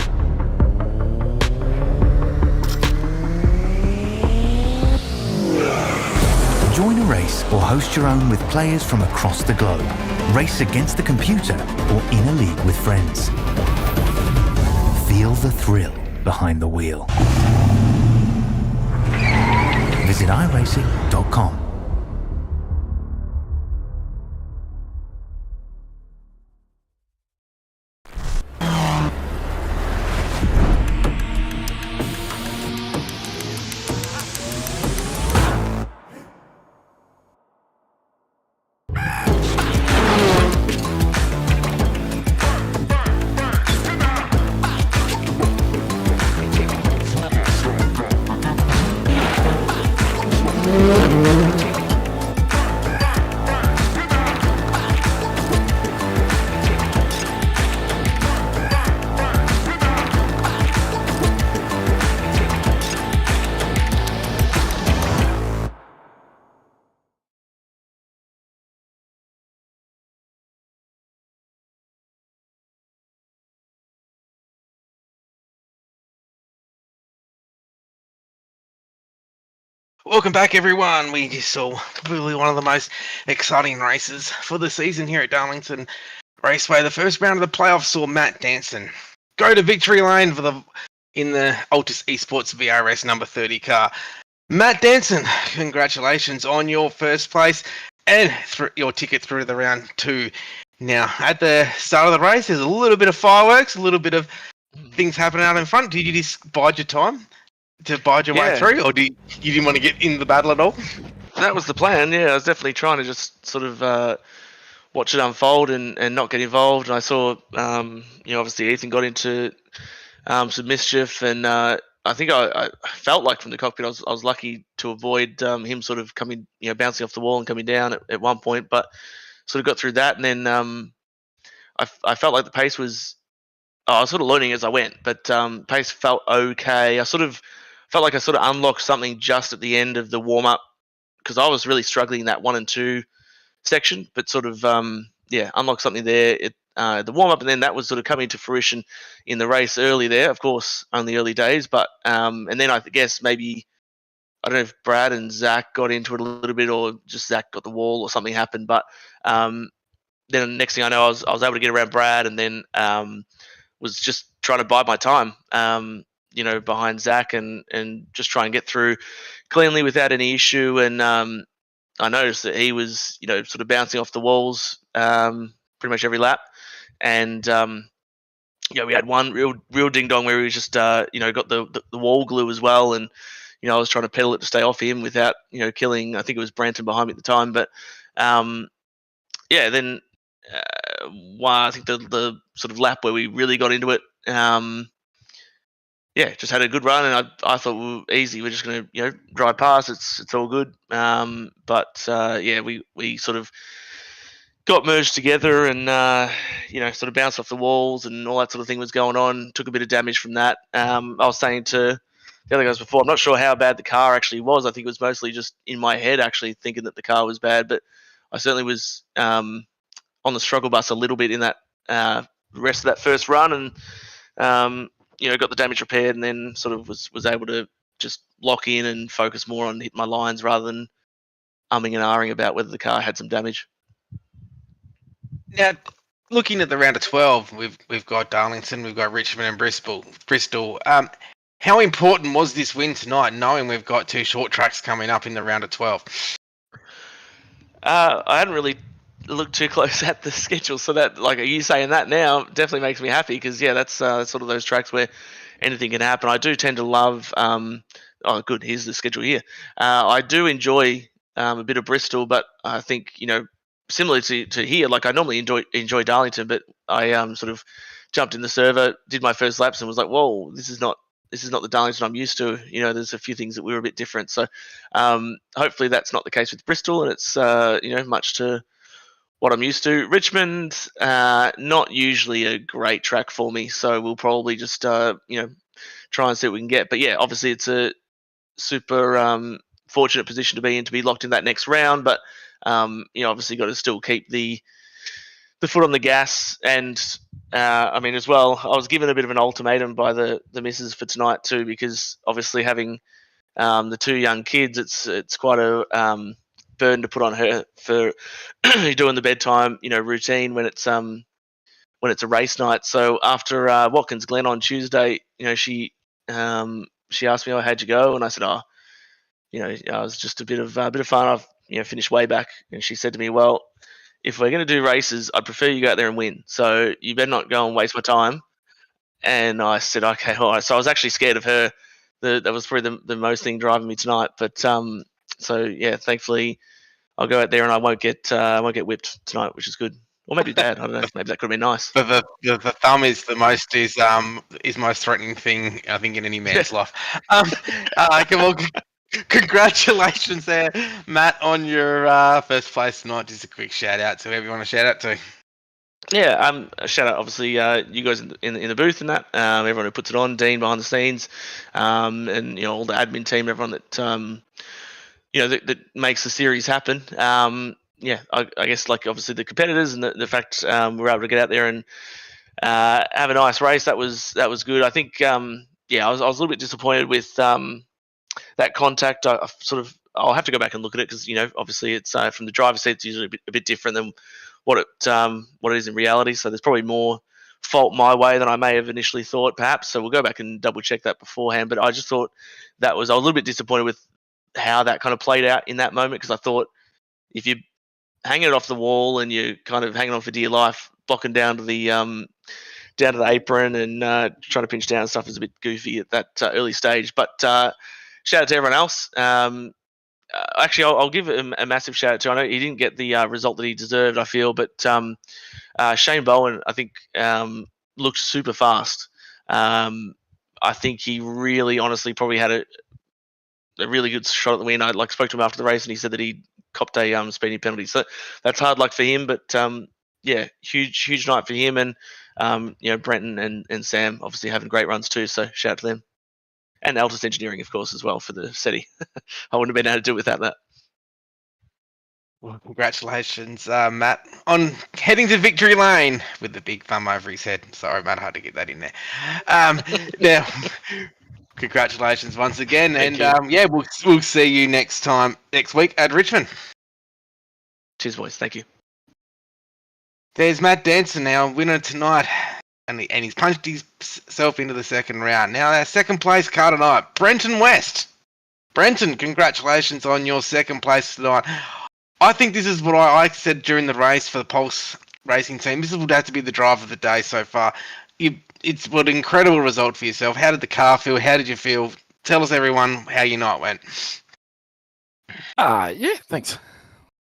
Join a race or host your own with players from across the globe. Race against the computer or in a league with friends. Feel the thrill behind the wheel. Visit iRacing.com. Welcome back, everyone. We just saw probably one of the most exciting races for the season here at Darlington Raceway. The first round of the playoffs saw Matt Danson go to victory lane in the Altus Esports VRS number 30 car. Matt Danson, congratulations on your first place and your ticket through to the round two. Now, at the start of the race, there's a little bit of fireworks, a little bit of things happening out in front. Did you just bide your time to bide your way through, or you didn't want to get in the battle at all? That was the plan, yeah. I was definitely trying to just sort of watch it unfold and not get involved. And I saw, obviously Ethan got into some mischief, and I think I felt like from the cockpit I was lucky to avoid him sort of coming, bouncing off the wall and coming down at one point, but sort of got through that. And then I felt like the pace was, I was sort of learning as I went, but pace felt okay. I sort of felt like I sort of unlocked something just at the end of the warm-up, because I was really struggling in that 1 and 2 section, but sort of, unlocked something there at the warm-up, and then that was sort of coming to fruition in the race early there, of course, only early days, but, and then I guess maybe, I don't know if Brad and Zak got into it a little bit, or just Zak got the wall or something happened, but then the next thing I know, I was able to get around Brad, and then was just trying to bide my time, behind Zak and just try and get through cleanly without any issue. And I noticed that he was, sort of bouncing off the walls pretty much every lap. And we had one real ding dong where he was just got the wall glue as well, and I was trying to pedal it to stay off him without killing. I think it was Branton behind me at the time, but then I think the sort of lap where we really got into it. Just had a good run, and I thought we were easy. We're just going to drive past. It's all good. We sort of got merged together, and sort of bounced off the walls, and all that sort of thing was going on. Took a bit of damage from that. I was saying to the other guys before, I'm not sure how bad the car actually was. I think it was mostly just in my head actually thinking that the car was bad, but I certainly was on the struggle bus a little bit in that rest of that first run, and got the damage repaired, and then sort of was able to just lock in and focus more on hitting my lines rather than umming and ahhing about whether the car had some damage. Now, looking at the round of 12, we've got Darlington, we've got Richmond and Bristol. How important was this win tonight, knowing we've got two short tracks coming up in the round of 12? I hadn't really looked too close at the schedule, so that, like, you saying that now definitely makes me happy, because that's sort of those tracks where anything can happen. I do tend to love. Good. Here's the schedule here. I do enjoy a bit of Bristol, but I think similar to here, like I normally enjoy Darlington, but I sort of jumped in the server, did my first laps, and was like, whoa, this is not the Darlington I'm used to. There's a few things that we were a bit different. So hopefully that's not the case with Bristol, and it's much to what I'm used to. Richmond, not usually a great track for me, so we'll probably just try and see what we can get. But yeah, obviously it's a super fortunate position to be in, to be locked in that next round. But obviously got to still keep the foot on the gas. And as well, I was given a bit of an ultimatum by the missus for tonight too, because obviously having the two young kids, it's quite a burden to put on her for doing the bedtime routine when it's a race night. So after Watkins Glen on Tuesday, she asked me, how'd you go? And I said, I was just a bit of fun. I've finished way back. And she said to me, well, if we're going to do races, I'd prefer you go out there and win. So you better not go and waste my time. And I said, okay, all right. So I was actually scared of her. That was probably the most thing driving me tonight. But so yeah, thankfully I'll go out there and I won't get whipped tonight, which is good. Or maybe bad. I don't know. Maybe that could have been nice. But the thumb is the most threatening thing, I think, in any man's life. Congratulations there, Matt, on your first place tonight. Just a quick shout out to whoever you want to shout out to. Yeah, a shout out, obviously, you guys in the booth and that, everyone who puts it on, Dean behind the scenes, and all the admin team, everyone that that makes the series happen. I guess, like, obviously the competitors and the fact we're able to get out there and have a nice race. That was good. I think I was a little bit disappointed with that contact. I'll have to go back and look at it, because obviously it's from the driver's seat, it's usually a bit different than what it is in reality. So there's probably more fault my way than I may have initially thought, perhaps. So we'll go back and double check that beforehand. But I just thought I was a little bit disappointed with how that kind of played out in that moment, because I thought if you're hanging it off the wall and you're kind of hanging on for dear life, blocking down to the apron and trying to pinch down and stuff is a bit goofy at that early stage. But shout out to everyone else. Actually, I'll give him a massive shout out to. I know he didn't get the result that he deserved, I feel, but Shane Bowen, I think, looked super fast. I think he really, honestly, probably had a really good shot at the win. I spoke to him after the race, and he said that he copped a speeding penalty. So that's hard luck for him, but huge night for him, and Brenton and Sam obviously having great runs too. So shout out to them. And Altus Engineering, of course, as well, for the SETI. I wouldn't have been able to do it without that. Well, congratulations, Matt, on heading to victory lane with the big thumb over his head. Sorry, Matt, hard to get that in there. Now, congratulations once again. Thank and we'll see you next week at Richmond. Cheers, boys. Thank you. There's Matt Danson, now winner tonight. And he's punched himself into the second round. Now, our second place car tonight, Brenton West. Brenton, congratulations on your second place tonight. I think this is what I said during the race for the Pulse Racing team. This would have to be the drive of the day so far. it's what an incredible result for yourself. How did the car feel? How did you feel? Tell us, everyone, how your night went. Yeah, thanks.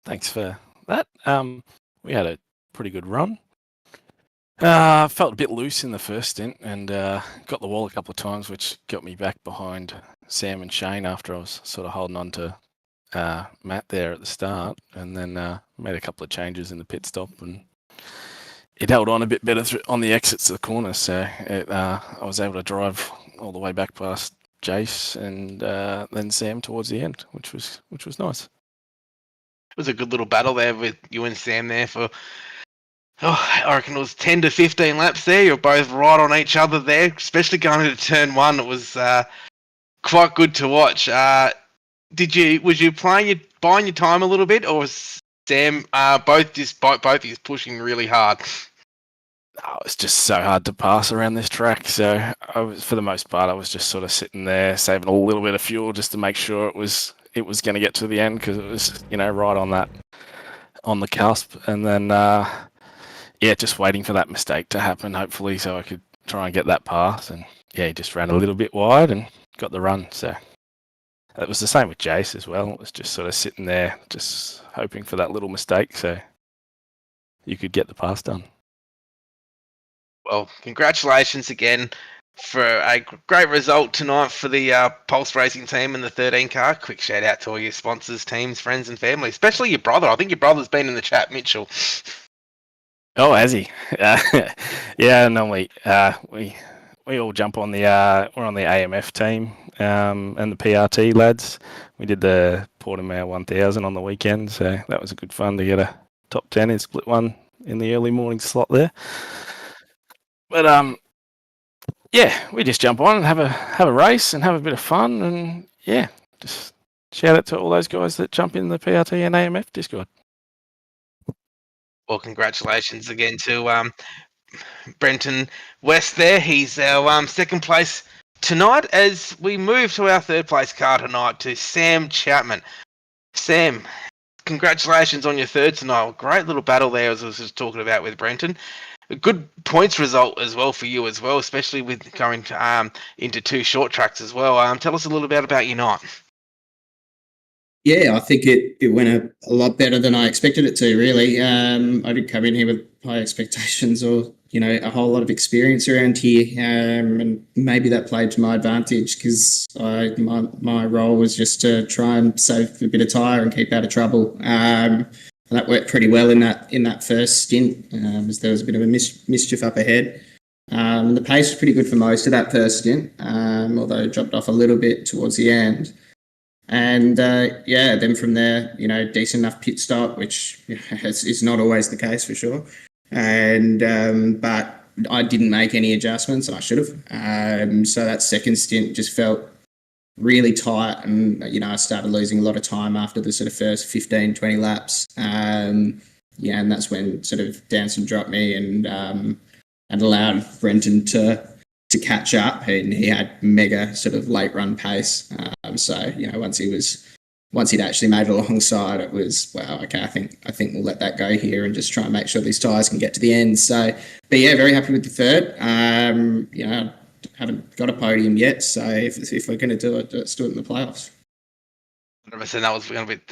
Thanks for that. We had a pretty good run. Felt a bit loose in the first stint and got the wall a couple of times, which got me back behind Sam and Shane after I was sort of holding on to Matt there at the start, and then made a couple of changes in the pit stop, and it held on a bit better on the exits of the corner, so I was able to drive all the way back past Jace and then Sam towards the end, which was nice. It was a good little battle there with you and Sam there for, I reckon it was 10 to 15 laps there. You're both right on each other there, especially going into turn one. It was quite good to watch. Was you buying your time a little bit, or was Sam both is pushing really hard? Oh, it's just so hard to pass around this track. So for the most part, I was just sort of sitting there saving a little bit of fuel just to make sure it was going to get to the end, because it was, right on the cusp. And then, just waiting for that mistake to happen, hopefully, so I could try and get that pass. And he just ran a little bit wide and got the run. So it was the same with Jace as well. It was just sort of sitting there, just hoping for that little mistake so you could get the pass done. Well, congratulations again for a great result tonight for the Pulse Racing team and the 13 car. Quick shout out to all your sponsors, teams, friends and family, especially your brother. I think your brother's been in the chat, Mitchell. Oh, has he? Yeah, normally we all jump on we're on the AMF team and the PRT lads. We did the Portimao 1000 on the weekend, so that was a good fun to get a top 10 in split one in the early morning slot there. But we just jump on and have a race and have a bit of fun, and just shout out to all those guys that jump in the PRT and AMF Discord. Well, congratulations again to Brenton West there. He's our second place tonight, as we move to our third place car tonight to Sam Chapman. Sam, congratulations on your third tonight. Great little battle there, as I was just talking about with Brenton. A good points result as well for you as well, especially with going into two short tracks as well. Tell us a little bit about your night. Yeah, I think it went a lot better than I expected it to, really. I didn't come in here with high expectations or, a whole lot of experience around here. And maybe that played to my advantage, because my role was just to try and save a bit of tyre and keep out of trouble. And that worked pretty well in that first stint, as there was a bit of a mischief up ahead. The pace was pretty good for most of that first stint, although it dropped off a little bit towards the end. And then from there, decent enough pit stop, which is not always the case for sure. And but I didn't make any adjustments, and I should have. So that second stint just felt really tight, and I started losing a lot of time after the sort of first 15, 20 laps. And that's when sort of Danson dropped me and allowed Brenton to catch up, and he had mega sort of late run pace. So once he'd actually made it alongside, it was, well, okay, I think we'll let that go here and just try and make sure these tyres can get to the end. So, but very happy with the third. Haven't got a podium yet, so if we're going to do it, let's do it in the playoffs. 100%. That was going to be.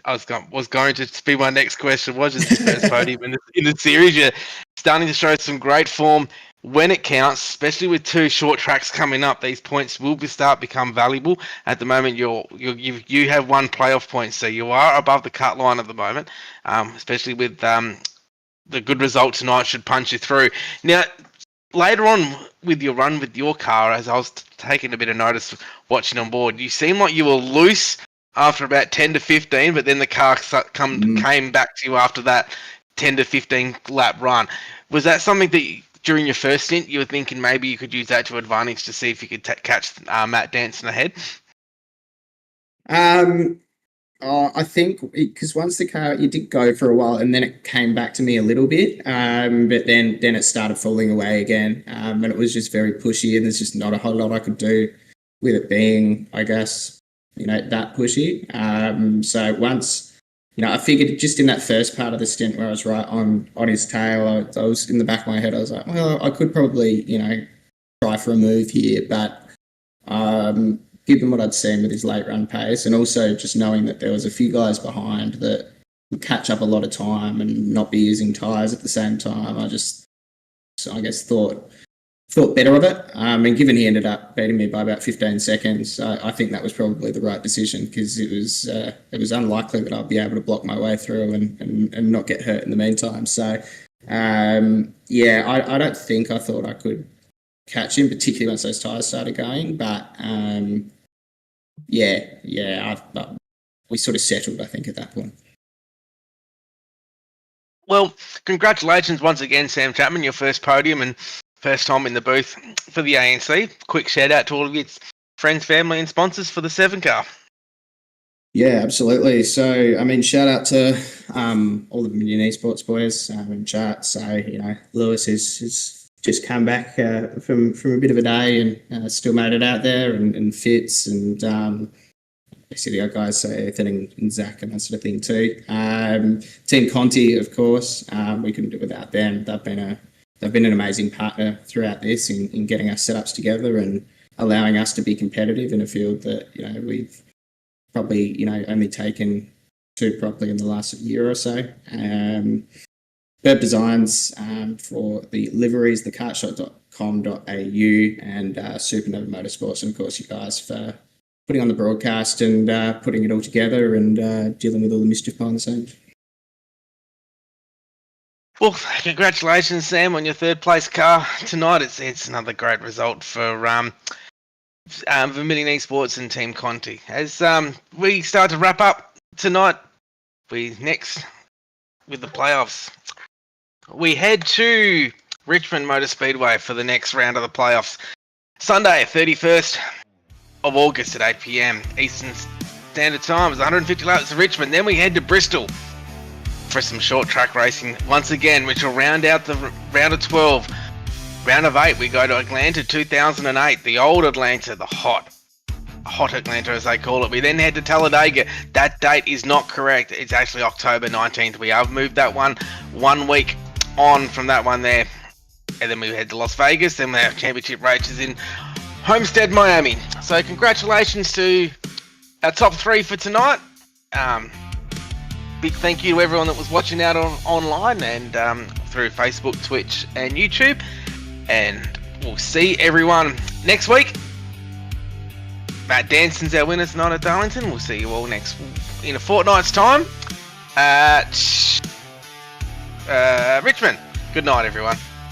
Was going to be my next question. Was just the first podium in the series? You're starting to show some great form when it counts, especially with two short tracks coming up. These points will become valuable. At the moment, you have one playoff point, so you are above the cut line at the moment. Especially with the good result tonight, should punch you through. Now, later on with your run with your car, as I was taking a bit of notice watching on board, you seemed like you were loose after about 10 to 15, but then the car came back to you after that 10 to 15 lap run. Was that something that during your first stint you were thinking maybe you could use that to advantage to see if you could catch Matt Danson ahead? I think because once the car, it did go for a while, and then it came back to me a little bit, but then it started falling away again, and it was just very pushy, and there's just not a whole lot I could do with it being, I guess, that pushy. So once I figured just in that first part of the stint where I was right on his tail, I was in the back of my head, I was like, well, I could probably, try for a move here, but given what I'd seen with his late run pace, and also just knowing that there was a few guys behind that would catch up a lot of time and not be using tyres at the same time, I guess thought better of it. And given he ended up beating me by about 15 seconds, I think that was probably the right decision, because it was unlikely that I'd be able to block my way through and not get hurt in the meantime. So, I don't think I thought I could catch him, particularly once those tyres started going. But we sort of settled, I think, at that point. Well, congratulations once again, Sam Chapman, your first podium and first time in the booth for the ANC. Quick shout out to all of its friends, family and sponsors for the 7 car. Yeah, absolutely. So, shout out to all the Million Esports boys in chat. So, Lewis has just come back from a bit of a day and still made it out there, and Fitz and basically our guys, so Ethan and Zak and that sort of thing too. Team Conti, of course, we couldn't do it without them. They've been an amazing partner throughout this in getting our setups together and allowing us to be competitive in a field that we've probably only taken to properly in the last year or so. Burp Designs for the liveries, the kartshot.com.au and Supernova Motorsports, and of course you guys for putting on the broadcast and putting it all together and dealing with all the mischief behind the scenes. Well, congratulations, Sam, on your third place car tonight. It's another great result for Vermilion Esports and Team Conti. As we start to wrap up tonight, we next with the playoffs. We head to Richmond Motor Speedway for the next round of the playoffs. Sunday, 31st of August at 8 p.m. Eastern Standard Time. It's 150 laps to Richmond. Then we head to Bristol for some short track racing once again, which will round out the round of 12. Round of 8, we go to Atlanta 2008, the old Atlanta, the hot Atlanta as they call it. We then head to Talladega. That date is not correct. It's actually October 19th. We have moved that one week on from that one there. And then we head to Las Vegas. Then we have championship races in Homestead, Miami. So congratulations to our top 3 for tonight. Big thank you to everyone that was watching out online and through Facebook, Twitch and YouTube. And we'll see everyone next week. Matt Danson's our winner tonight at Darlington. We'll see you all in a fortnight's time at Richmond. Good night, everyone.